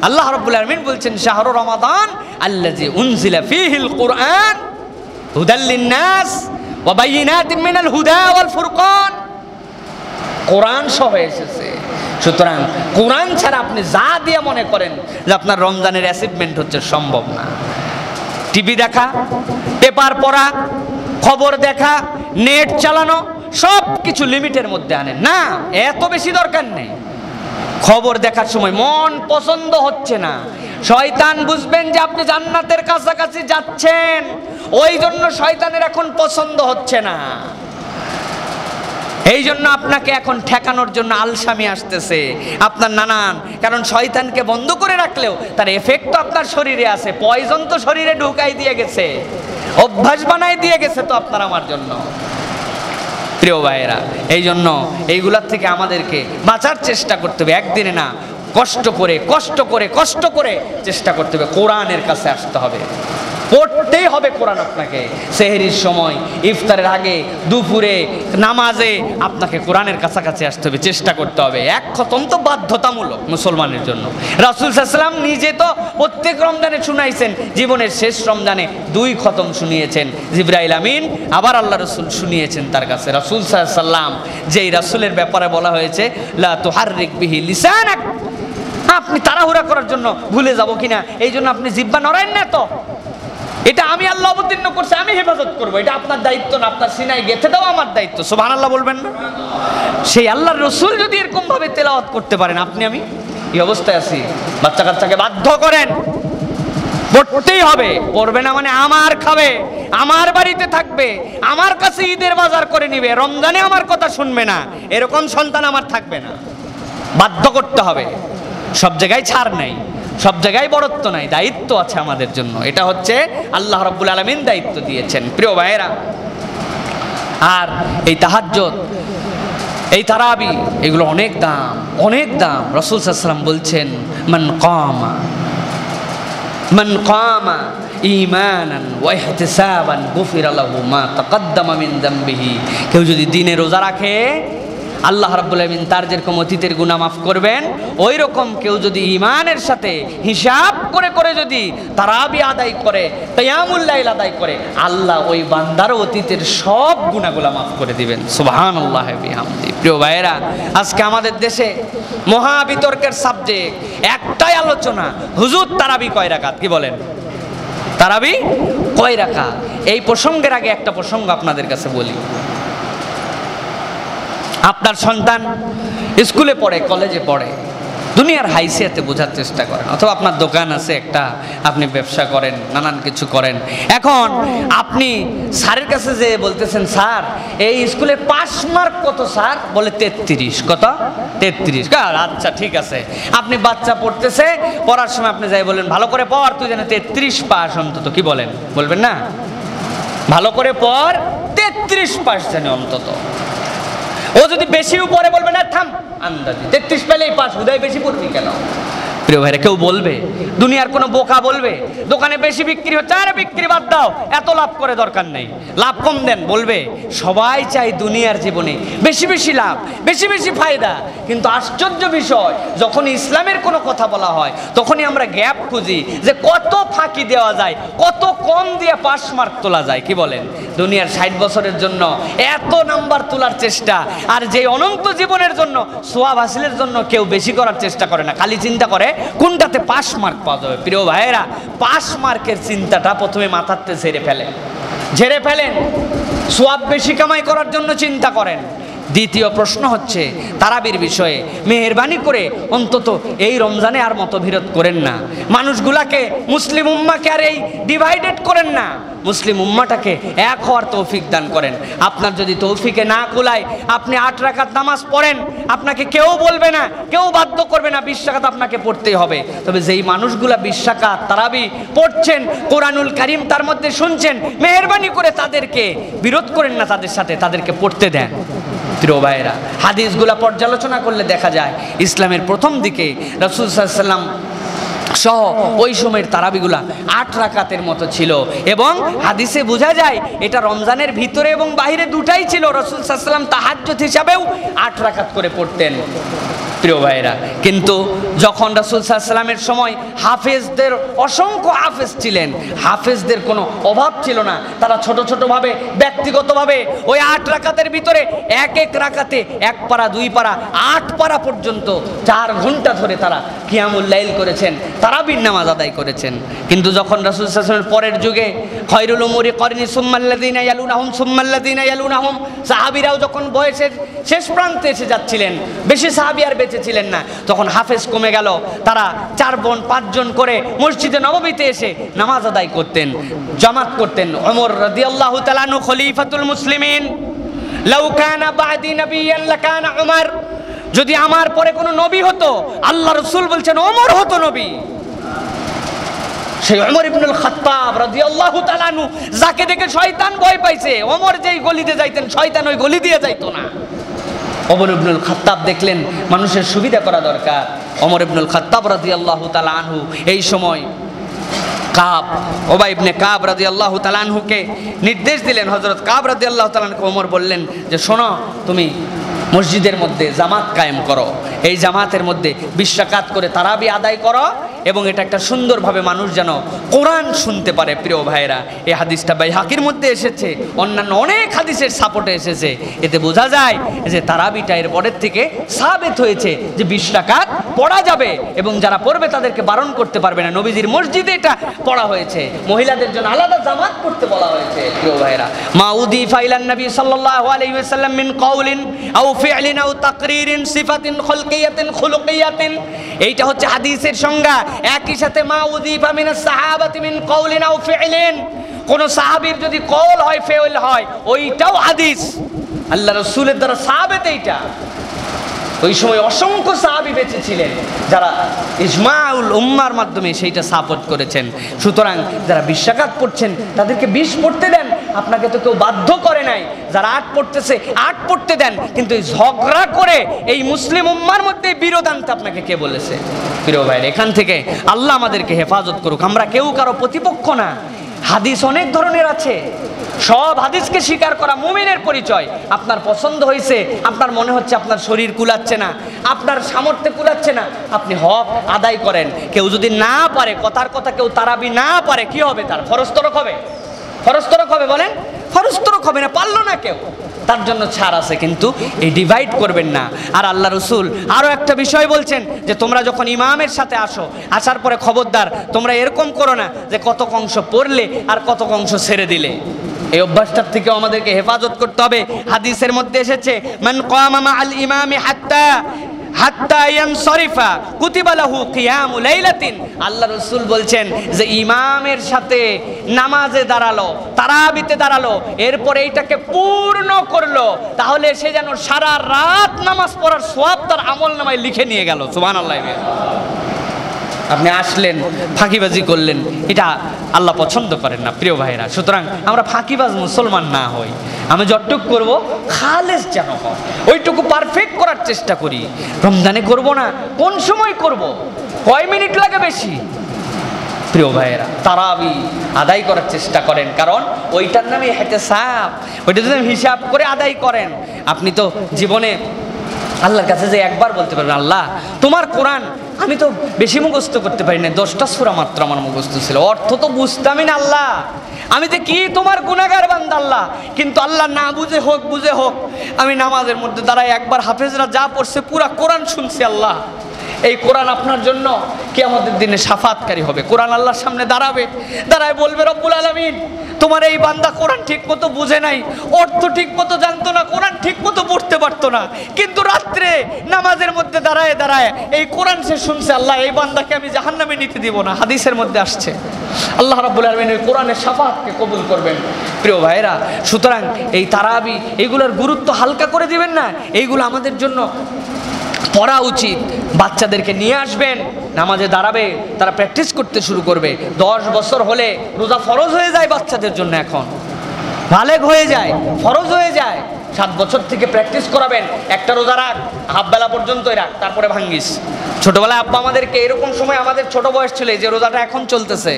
আল্লাহ রাব্বুল আলামিন বলছেন, শাহরু রমাদান আল্লাযী উনজিলা ফীহিল কুরআন হুদাল লিন-নাস ওয়া বাইয়িনাতিন মিনাল হুদা ওয়াল ফুরকান। কোরআন সহ এসেছে। সুতরাং কোরআন ছাড়া আপনি যা দিয়ে মনে করেন যে আপনার রমজানের অ্যাচিভমেন্ট হচ্ছে, সম্ভব না। টিভি দেখা, পেপার পড়া, খবর দেখা, নেট চালানো, সব কিছু লিমিটের মধ্যে আনেন না, এত বেশি দরকার নেই। খবর দেখার সময় মন পছন্দ হচ্ছে না, শয়তান বুঝবেন যে আপনি জান্নাতের কাছাকাছি যাচ্ছেন, ওই জন্য শয়তানের এখন পছন্দ হচ্ছে না। এই জন্য আপনাকে এখন ঠেকানোর জন্য আলসামি আসতেছে আপনার নানান। কারণ শয়তানকে বন্ধ করে রাখলেও তার এফেক্ট তো আপনার শরীরে আছে, পয়জন তো শরীরে ঢুকাই দিয়ে গেছে, অভ্যাস বানাই দিয়ে গেছে তো আপনার আমার জন্য। প্রিয় ভাইয়েরা, এই জন্য এইগুলার থেকে আমাদেরকে বাঁচার চেষ্টা করতে হবে। একদিনে না, কষ্ট করে কষ্ট করে কষ্ট করে চেষ্টা করতে হবে। কোরআনের কাছে আসতে হবে, পড়তেই হবে কোরআন আপনাকে। সেহরির সময়, ইফতারের আগে, দুপুরে, নামাজে আপনাকে কোরআনের কাছাকাছি আসতে হবে, চেষ্টা করতে হবে। এক খতম তো বাধ্যতামূলক মুসলমানের জন্য। রাসূল সাল্লাল্লাহু আলাইহি ওয়াসাল্লাম নিজে তো প্রত্যেক রমজানে শুনাইছেন, জীবনের শেষ রমজানে 2 খতম শুনিয়েছেন জিবরাইল আমিন, আবার আল্লাহ রাসূল শুনিয়েছেন তার কাছে। রাসূল সাল্লাল্লাহু আলাইহি ওয়াসাল্লাম, যেই রাসূলের ব্যাপারে বলা হয়েছে লা তুহাররিক বিহি লিসানাক, আপনি তাড়াহুড়া করার জন্য ভুলে যাব কিনা, এই জন্য আপনি জিহ্বা নড়াইন না। তো এটা আমি আল্লাহ অবতীর্ণ করছি, আমি হেফাজত করবো, এটা আপনার দায়িত্ব না, আপনার সিনায় গেঁথে দাও আমার দায়িত্ব। সুবহানাল্লাহ বলবেন না? সেই আল্লাহর রাসূল যদি এরকম ভাবে তেলাওয়াত করতে পারেন, আপনি আমি এই অবস্থায় আছি। বাচ্চা কাচ্চাকে বাধ্য করেন, পড়তেই হবে। পড়বে না মানে আমার খাবে, আমার বাড়িতে থাকবে, আমার কাছে ঈদের বাজার করে নিবে, রমজানে আমার কথা শুনবে না, এরকম সন্তান আমার থাকবে না। বাধ্য করতে হবে। সব জায়গায় ছাড় নাই, সব জায়গায় বড়ত্ব নাই, দায়িত্ব আছে আমাদের জন্য। এটা হচ্ছে আল্লাহ রাব্বুল আলামিন দায়িত্ব দিয়েছেন। প্রিয় ভাইয়েরা, আর এই তাহাজ্জুদ এই তারাবি এগুলো অনেক দাম, অনেক দাম। রাসূল সাল্লাল্লাহু আলাইহি ওয়াসাল্লাম বলছেন মান কামা ঈমানান ওয়া ইহতিসাবান গুফিরা লাহু মা তাকাদ্দামা মিন যামবিহি। কেউ যদি দিনে রোজা রাখে আল্লাহ রাব্বুল আলামিন তার যেরকম অতীতের গুনাহ মাফ করবেন, ওই রকম কেউ যদি ঈমানের সাথে হিসাব করে করে যদি তারাবি আদায় করে, কিয়ামুল লাইল আদায় করে, আল্লাহ ওই বান্দার অতীতের সব গুনাহগুলো মাফ করে দিবেন। সুবহানাল্লাহ বিহামদি। প্রিয় ভাইয়েরা, আজকে আমাদের দেশে মহা বিতর্কের সাবজেক্ট একটাই আলোচনা, হুজুর তারাবি কয় রাকাত? কি বলেন, তারাবি কয় রাকাত? এই প্রসঙ্গের আগে একটা প্রসঙ্গ আপনাদের কাছে বলি। আপনার সন্তান স্কুলে পড়ে, কলেজে পড়ে, দুনিয়ার হাইসিয়াতে বোঝার চেষ্টা করেন, অথবা আপনার দোকান আছে একটা, আপনি ব্যবসা করেন, নানান কিছু করেন। এখন আপনি স্যারের কাছে যে বলতেছেন, স্যার এই স্কুলে পাস মার্ক কত স্যার? বলে 33। কত? 33। আচ্ছা ঠিক আছে। আপনি বাচ্চা পড়তেছে, পড়ার সময় আপনি যাই বলেন, ভালো করে পড়, তুই যেন 33 পাস অন্তত। কি বলেন? বলবেন না? ভালো করে পড়, 33 পাস জানে অন্তত। ও যদি বেশিও পড়ে বলবে না, থাম, আন্দাজি 33 পেলেই পাস, হুদাই বেশি পড়বি কেন? প্রিয় ভাইরা, কেউ বলবে, দুনিয়ার কোনো বোকা বলবে দোকানে বেশি বিক্রি হচ্ছে, আরে বিক্রি বাদ দাও, এত লাভ করে দরকার নেই, লাভ কম দেন। বলবে সবাই চাই দুনিয়ার জীবনে বেশি বেশি লাভ, বেশি বেশি ফায়দা। কিন্তু আশ্চর্য বিষয়, যখন ইসলামের কোনো কথা বলা হয় তখনই আমরা গ্যাপ খুঁজি যে কত ফাঁকি দেওয়া যায়, কত কম দিয়ে পাস মার্ক তোলা যায়। কি বলেন? দুনিয়ার 60 বছরের জন্য এত নাম্বার তোলার চেষ্টা, আর যে অনন্ত জীবনের জন্য, সোয়াব হাসিলের জন্য কেউ বেশি করার চেষ্টা করে না, খালি চিন্তা করে কোনটাতে পাস মার্ক পাওয়া যাবে। প্রিয় ভাইয়েরা, পাস মার্কের চিন্তাটা প্রথমে মাথাতে ঝেড়ে ফেলেন। সোয়াব বেশি কামাই করার জন্য চিন্তা করেন। দ্বিতীয় প্রশ্ন হচ্ছে তারাবির বিষয়ে, মেহেরবানি করে অন্তত এই রমজানে আর মতবিরোধ করেন না, মানুষগুলাকে, মুসলিম উম্মাকে আর এই ডিভাইডেড করেন না, মুসলিম উম্মাটাকে এক হওয়ার তৌফিক দান করেন। আপনার যদি তৌফিকে না কুলায়, আপনি 8 রাকাত নামাজ পড়েন, আপনাকে কেউ বলবে না, কেউ বাধ্য করবে না, 20 রাকাত আপনাকে পড়তেই হবে। তবে যেই মানুষগুলা 20 রাকাত তারাবি পড়ছেন, কোরআনুল কারীম তার মধ্যে শুনছেন, মেহেরবানি করে তাদেরকে বিরোধ করেন না, তাদের সাথে তাদেরকে পড়তে দেন। প্রিয় ভাইয়েরা, হাদিসগুলা পর্যালোচনা করলে দেখা যায় ইসলামের প্রথম দিকে রাসূল সাল্লাল্লাহু আলাইহি ওয়াসাল্লাম সহ ওই সময়ের তারাবিগুলা 8 রাকাতের মতো ছিল, এবং হাদিসে বোঝা যায় এটা রমজানের ভিতরে এবং বাইরে দুটাই ছিল। রাসূল সাল্লাল্লাহু আলাইহি ওয়াসাল্লাম তাহাজ্জুদ হিসাবেও 8 রাকাত করে পড়তেন। প্রিয় ভাইয়েরা, কিন্তু যখন রাসূল সাল্লাল্লাহু আলাইহি ওয়াসাল্লামের সময় হাফেজদের অসংখ্য হাফেজ ছিলেন, হাফেজদের কোনো অভাব ছিল না, তারা ছোট ছোটভাবে ব্যক্তিগতভাবে ওই 8 রাকাতের ভিতরে এক এক রাকাতে 1 পারা 2 পারা 8 পারা পর্যন্ত 4 ঘন্টা ধরে তারা কিয়ামুল লাইল করেছেন, তারাবির নামাজ আদায় করেছেন। কিন্তু যখন রাসূল সাল্লাল্লাহু আলাইহি ওয়াসাল্লামের পরের যুগে খায়রুল উমুরি করনি সুম্মাল্লাযিনা ইয়ালুনাহুম সুম্মাল্লাযিনা ইয়ালুনাহুম, সাহাবীরাও যখন বয়সের শেষ প্রান্তে এসে যাচ্ছিলেন, বেশি সাহাবী আর বেঁচে ছিলেন না, তখন হাফেজ কমে গেল। তারা 4 জন 5 জন করে মসজিদে নববীতে এসে নামাজ আদায় করতেন, জামাত করতেন। ওমর রাদিয়াল্লাহু তাআলা আনহু খলিফাতুল মুসলিমিন, লাউ কানা বাদি নাবিয়ান লাকানা উমর, যদি আমার পরে কোনো নবী হতো, আল্লাহ রাসূল বলছেন ওমর হতো নবী। সেই ওমর ইবনুল খাত্তাব রাদিয়াল্লাহু তাআলা আনহু, যাকে দেখে শয়তান ভয় পাইছে, ওমর যেই গলিতে যাইতেন শয়তান ওই গলি দিয়ে যাইতো না। ওমর ইবনুল খাত্তাব দেখলেন মানুষের সুবিধা করা দরকার। ওমর ইবনুল খাত্তাব রাদিয়াল্লাহু তাআলা আনহু এই সময় উবাই ইবনে কাব রাদিয়াল্লাহু তাআলা আনহুকে নির্দেশ দিলেন, হযরত কাব রাদিয়াল্লাহু তাআলা আনহুকে ওমর বললেন যে শোনো, তুমি মসজিদের মধ্যে জামাত কায়েম করো, এই জামাতের মধ্যে 20 রাকাত করে তারাবি আদায় করো, এবং এটা একটা সুন্দরভাবে মানুষ যেন কোরআন শুনতে পারে। প্রিয় ভাইয়েরা, এই হাদিসটা বাইহাকির মধ্যে এসেছে, অন্যান্য অনেক হাদিসের সাপোর্টে এসেছে। এতে বোঝা যায় যে তারাবিটা এর পরের থেকে সাবিত হয়েছে যে 20 রাকাত পড়া যাবে, এবং যারা পড়বে তাদেরকে বারণ করতে পারবে না। নবীজির মসজিদে এটা পড়া হয়েছে, মহিলাদের জন্য আলাদা জামাত পড়তে বলা হয়েছে। প্রিয় ভাইয়েরা, মা উযীফা ইলান নবী সাল্লাল্লাহু আলাইহি ওয়াসাল্লাম মিন কাউলিন আও ফি'লিন আও তাকরিরিন সিফাতিন খুলকিয়াতিন খুলুকিয়াতিন, এইটা হচ্ছে হাদিসের সংজ্ঞা। একই সাথে মা উযীফা মিনাস সাহাবাতি মিন কাউলিন আও ফি'লিন, কোন সাহাবীর যদি কওল হয়, ফেল হয়, ওইটাও হাদিস, আল্লাহ রাসূলের দ্বারা সাহাবেত। এইটা ওই সময় অসংখ্য সাহাবী বেঁচে ছিলেন যারা ইজমাউল উম্মার মাধ্যমে সেইটা সাপোর্ট করেছেন। সুতরাং যারা 20 রাকাত পড়ছেন তাদেরকে 20 পড়তে দেন, আপনাকে তো কেউ বাধ্য করে নাই। যারা আট পড়তেছে আট পড়তে দেন, কিন্তু এই ঝগড়া করে এই মুসলিম উম্মার মধ্যে বিরোধ আনতে আপনাকে কে বলেছে? প্রিয় ভাইয়ের, এখান থেকে আল্লাহ আমাদেরকে হেফাজত করুক। আমরা কেউ কারো প্রতিপক্ষ না। হাদিস অনেক ধরনের আছে, সব হাদিসকে স্বীকার করা মুমিনের পরিচয়। আপনার পছন্দ হয়েছে, আপনার মনে হচ্ছে আপনার শরীর কুলাচ্ছে না, আপনার সামর্থ্য কুলাচ্ছে না, আপনি হক আদায় করেন। কেউ যদি না পারে, কথার কথা কেউ তারাবি না পারে, কি হবে? তার ফরজ তরক হবে। ফরজ তরক হবে, বলেন? ফরজ তরক হবে না, পারলো না কেউ, তার জন্য ছাড় আছে, কিন্তু এই ডিভাইড করবেন না। আর আল্লাহ রসুল আরও একটা বিষয় বলছেন যে তোমরা যখন ইমামের সাথে আসো, আসার পরে খবরদার তোমরা এরকম করো না যে কত অংশ পড়লে আর কত অংশ ছেড়ে দিলে। এই অভ্যাসটার থেকেও আমাদেরকে হেফাজত করতে হবে। হাদিসের মধ্যে এসেছে, মান কামা মাআল ইমামি হাত্তা ইয়ানসরিফা কুতিবা লাহু কিয়ামু লাইলাতিন। আল্লাহ রাসূল বলছেন যে ইমামের সাথে নামাজে দাঁড়ালো, তারাবিতে দাঁড়ালো, এরপর এইটাকে পূর্ণ করলো, তাহলে সে যেন সারা রাত নামাজ পড়ার সওয়াব তার আমলনামায় লিখে নিয়ে গেল। সুবহানাল্লাহ। আপনি আসলেন, ফাঁকিবাজি করলেন, এটা আল্লাহ পছন্দ করেন না প্রিয় ভাইরা। সুতরাং আমরা ফাঁকিবাজ মুসলমান না হই। আমি যতটুকু করব খালেস যেন হয়, ওইটুকু পারফেক্ট করার চেষ্টা করি। রমজানে করব না, কোন সময় করব, কয় মিনিট লাগে বেশি? প্রিয় ভাইয়েরা, তারাবি আদায় করার চেষ্টা করেন, কারণ ওইটার নামে ইহতিসাব। ওইটা যদি হিসাব করে আদায় করেন, আপনি তো জীবনে আল্লাহর কাছে যে একবার বলতে পারবেন, আল্লাহ তোমার কোরআন আমি তো বেশি মুখস্থ করতে পারি না, 10টা সূরা মাত্র আমার মুখস্থ ছিল, অর্থ তো বুঝতামই না আল্লাহ, আমি যে কি তোমার গুনাহগার বান্দা আল্লাহ। কিন্তু আল্লাহ না বুঝে হোক বুঝে হোক আমি নামাজের মধ্যে দাঁড়াই, একবার হাফেজরা যা পড়ছে পুরা কোরআন শুনছি। আল্লাহ এই কোরআন আপনার জন্য কিয়ামতের দিনে শাফাতকারী হবে। কোরআন আল্লাহর সামনে দাঁড়ায় বলবে, রব্বুল আলামিন তোমার এই বান্দা কোরআন ঠিক মতো বুঝে নাই, অর্থ ঠিক মতো জানতো না, কোরআন ঠিক মতো পড়তে পারতো না, কিন্তু রাত্রে নামাজের মধ্যে দাঁড়ায় এই কোরআন সে শুনছে। আল্লাহ এই বান্দাকে আমি জাহান্নামে নিতে দিব না। হাদিসের মধ্যে আসছে আল্লাহ রাব্বুল আলামিন ওই কোরআনের শাফাতকে কবুল করবেন। প্রিয় ভাইরা, সুতরাং এই তারাবি এইগুলোর গুরুত্ব হালকা করে দিবেন না, এইগুলো আমাদের জন্য পড়া উচিত। বাচ্চাদেরকে নিয়ে আসবেন, নামাজে দাঁড়াবে, তারা প্র্যাকটিস করতে শুরু করবে। 10 বছর হলে রোজা ফরজ হয়ে যায় বাচ্চাদের জন্য, এখন বালেগ হয়ে যায়, ফরজ হয়ে যায়। 7 বছর থেকে প্র্যাকটিস করাবেন, একটা রোজা রাখ, হাফ বেলা পর্যন্তই রাখ, তারপরে ভাঙ্গিস। ছোটবেলায় আব্বা আমাদেরকে এরকম সময়, আমাদের ছোট বয়স ছিল, যে রোজাটা এখন চলতেছে,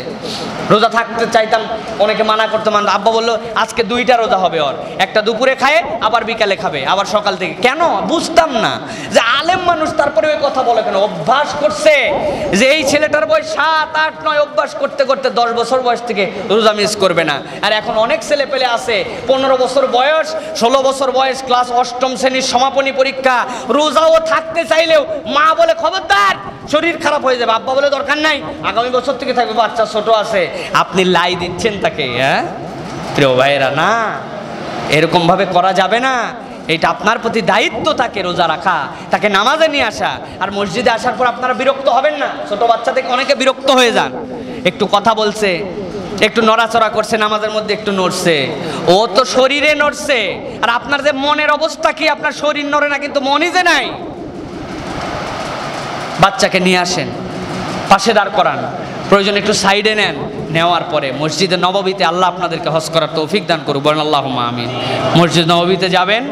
রোজা থাকতে চাইতাম, অনেকে মানা করতে আব্বা বললো আজকে 2টা রোজা হবে, ওর একটা দুপুরে খায়, আবার বিকালে খাবে, আবার সকাল থেকে। কেন বুঝতাম না যে আলেম মানুষ তারপরে ওই কথা বলে কেন? অভ্যাস করছে যে এই ছেলেটার বয়স 7, 8, 9, অভ্যাস করতে করতে 10 বছর বয়স থেকে রোজা মিস করবে না। আর এখন অনেক ছেলে পেলে আছে 15 বছর বয়স, 16 বছর বয়স, ক্লাস 8ম শ্রেণীর সমাপনী পরীক্ষা, রোজাও থাকতে চাইলেও মা বলে খবরদার শরীর খারাপ হয়ে যাবে, আব্বা বলে দরকার নাই, আগামী বছর থেকে থাকবে, বাচ্চা ছোট আছে। আপনি লাই দিচ্ছেন তাকে। হ্যাঁ প্রিয় ভাইয়েরা, না, এরকম ভাবে করা যাবে না। এটা আপনার প্রতি দায়িত্ব, তাকে রোজা রাখা, তাকে নামাজে নিয়ে আসা। আর মসজিদে আসার পর আপনারা বিরক্ত হবেন না। ছোট বাচ্চা থেকে অনেকে বিরক্ত হয়ে যান, একটু কথা বলছে, একটু নড়াচড়া করছে, নামাজের মধ্যে একটু নড়ছে, ও তো শরীরে নড়ছে। আর আপনার যে মনের অবস্থা কি, আপনার শরীর নড়ে না কিন্তু মনই যে নাই। বাচ্চাকে নিয়ে আসেন, পাশে দাঁড় করান, প্রয়োজন একটু সাইডে নেন, নেওয়ার পরে মসজিদে নববীতে আল্লাহ আপনাদেরকে হজ করার তৌফিক দান করুক, বলেন আল্লাহুম্মা আমিন। মসজিদ নববীতে যাবেন,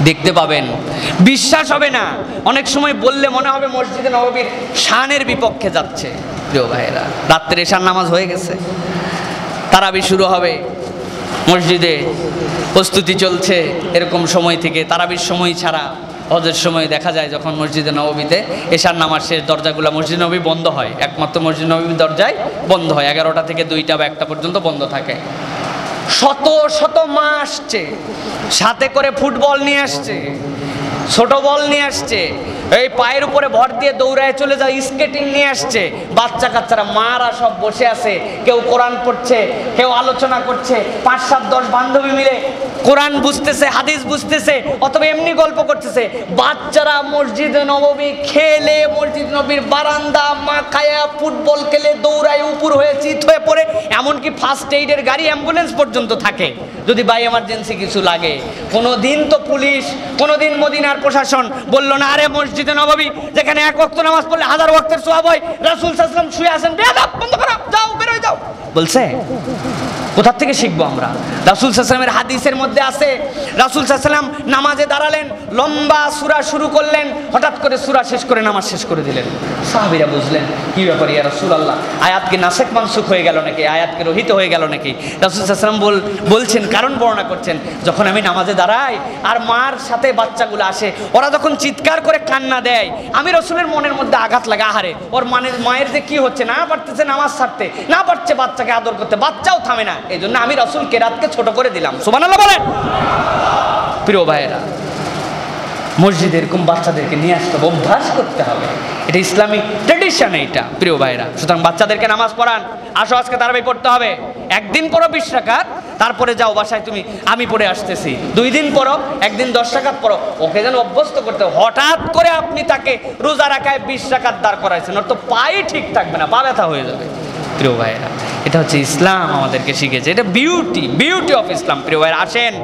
দেখতে পাবেন, বিশ্বাস হবে না। অনেক সময় বললে মনে হবে মসজিদে নববীর শানের বিপক্ষে যাচ্ছে। প্রিয় ভাইয়েরা, রাত্রে এশার নামাজ হয়ে গেছে, তারাবি শুরু হবে, মসজিদে প্রস্তুতি চলছে, এরকম সময় থেকে তারাবির সময় ছাড়া হজের সময় দেখা যায় যখন মসজিদে নববীতে এশার নামাজ শেষ, দরজাগুলো মসজিদ নববী বন্ধ হয়, একমাত্র মসজিদ নববীর দরজায় বন্ধ হয়, 11টা থেকে 2টা বা 1টা পর্যন্ত বন্ধ থাকে। শত শত মা আসছে, সাথে করে ফুটবল নিয়ে আসছে, ছোট বল নিয়ে আসছে, এই পায়ের উপরে ভর দিয়ে দৌড়ায় চলে যায়, স্কেটিং নিয়ে আসছে, বাচ্চা কাচ্চারা মারা সব বসে আছে, কেউ কোরআন পড়ছে, কেউ আলোচনা করছে, 5, 7, 10 বান্ধবী মিলে কোরআন বুঝতেছে, হাদিস বুঝতেছে, অথবা এমনি গল্প করতেছে। বাচ্চারা মসজিদ নববী খেলে, মসজিদ নবীর বারান্দা মাখায়া ফুটবল খেলে, দৌড়ায়, উপর হয়ে চিত হয়ে পড়ে, এমনকি ফার্স্ট এইডের গাড়ি, অ্যাম্বুলেন্স পর্যন্ত থাকে যদি বাই এমার্জেন্সি কিছু লাগে। কোনোদিন তো পুলিশ, কোনোদিন মদিনার প্রশাসন বললো না, আরে মসজিদে নববী যেখানে 1 ওয়াক্ত নামাজ পড়লে 1000 ওয়াক্তের সওয়াব হয়, রাসূল সাল্লাল্লাহু আলাইহি ওয়াসাল্লাম শুয়ে আছেন, বেয়াদব, বন্ধ করো, যাও, বের হয়ে যাও, বলছে? কোথা থেকে শিখবো আমরা? রাসূল সাল্লাল্লাহু আলাইহি ওয়াসাল্লামের হাদিসের মধ্যে আছে, রাসূল সাল্লাল্লাহু আলাইহি ওয়াসাল্লাম নামাজে দাঁড়ালেন, লম্বা সূরা শুরু করলেন, হঠাৎ করে সূরা শেষ করে নামাজ শেষ করে দিলেন। সাহাবীরা বুঝলেন কি ব্যাপার ইয়া রাসূলুল্লাহ, আয়াত কি নাসেখ মানসুখ হয়ে গেল নাকি, আয়াত কি রহিত হয়ে গেল নাকি? রাসূল সাল্লাল্লাহু আলাইহি ওয়াসাল্লাম বলছেন, কারণ বর্ণনা করছেন, যখন আমি নামাজে দাঁড়াই আর মার সাথে বাচ্চাগুলো আসে, ওরা যখন চিৎকার করে কান্না দেয়, আমি রাসূলের মনের মধ্যে আঘাত লাগে, আহারে ওর মায়ের যে কি হচ্ছে, না পারতেছে নামাজ ছাড়তে, না পারছে বাচ্চাকে আদর করতে, বাচ্চাও থামে না, এই জন্য আমি রাসূল কেরাতকে ছোট করে দিলাম। সুবহানাল্লাহ বলেন। প্রিয় ভাইয়েরা, মসজিদে এরকম বাচ্চাদেরকে নিয়ে আসতে হবে, অভ্যাস করতে হবে, এটা ইসলামিক ট্রেডিশন এইটা প্রিয় ভাইয়েরা। সুতরাং বাচ্চাদেরকে নামাজ পড়ান, আসো আজকে তারাবি পড়তে হবে, একদিন পড়ো 20 রাকাত, তারপরে যাও বাসায় তুমি আমি পড়ে আসতেছি, 2 দিন পড়ো, একদিন 10 রাকাত পড়ো, ওকে যেন অভ্যস্ত করতে। হঠাৎ করে আপনি তাকে রোজা রাখায় 20 রাকাত দাঁড় করাইছেন, ওর তো পাই ঠিক থাকবে না, পা ব্যথা হয়ে যাবে। প্রিয় ভাইয়েরা, এটা হচ্ছে ইসলাম আমাদেরকে শিখেছে, এটা বিউটি অফ ইসলাম। প্রিয় ভাইয়েরা, আসেন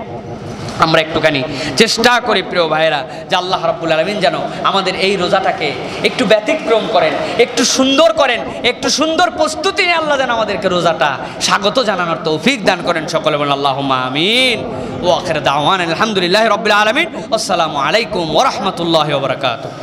আমরা একটুখানি চেষ্টা করি প্রিয় ভাইয়েরা, যে আল্লাহ রাব্বুল আলামিন যেন আমাদের এই রোজাটাকে একটু ব্যতিক্রম করেন, একটু সুন্দর করেন, একটু সুন্দর প্রস্তুতি নিয়ে আল্লাহ যেন আমাদেরকে রোজাটা স্বাগত জানানোর তৌফিক দান করেন। সকলে বলেন আল্লাহুম্মা আমিন। ওয়া আখিরু দাওয়ানা আলহামদুলিল্লাহি রাব্বিল আলামিন। আসসালামু আলাইকুম ওয়া রাহমাতুল্লাহি ওয়া বারাকাতুহু।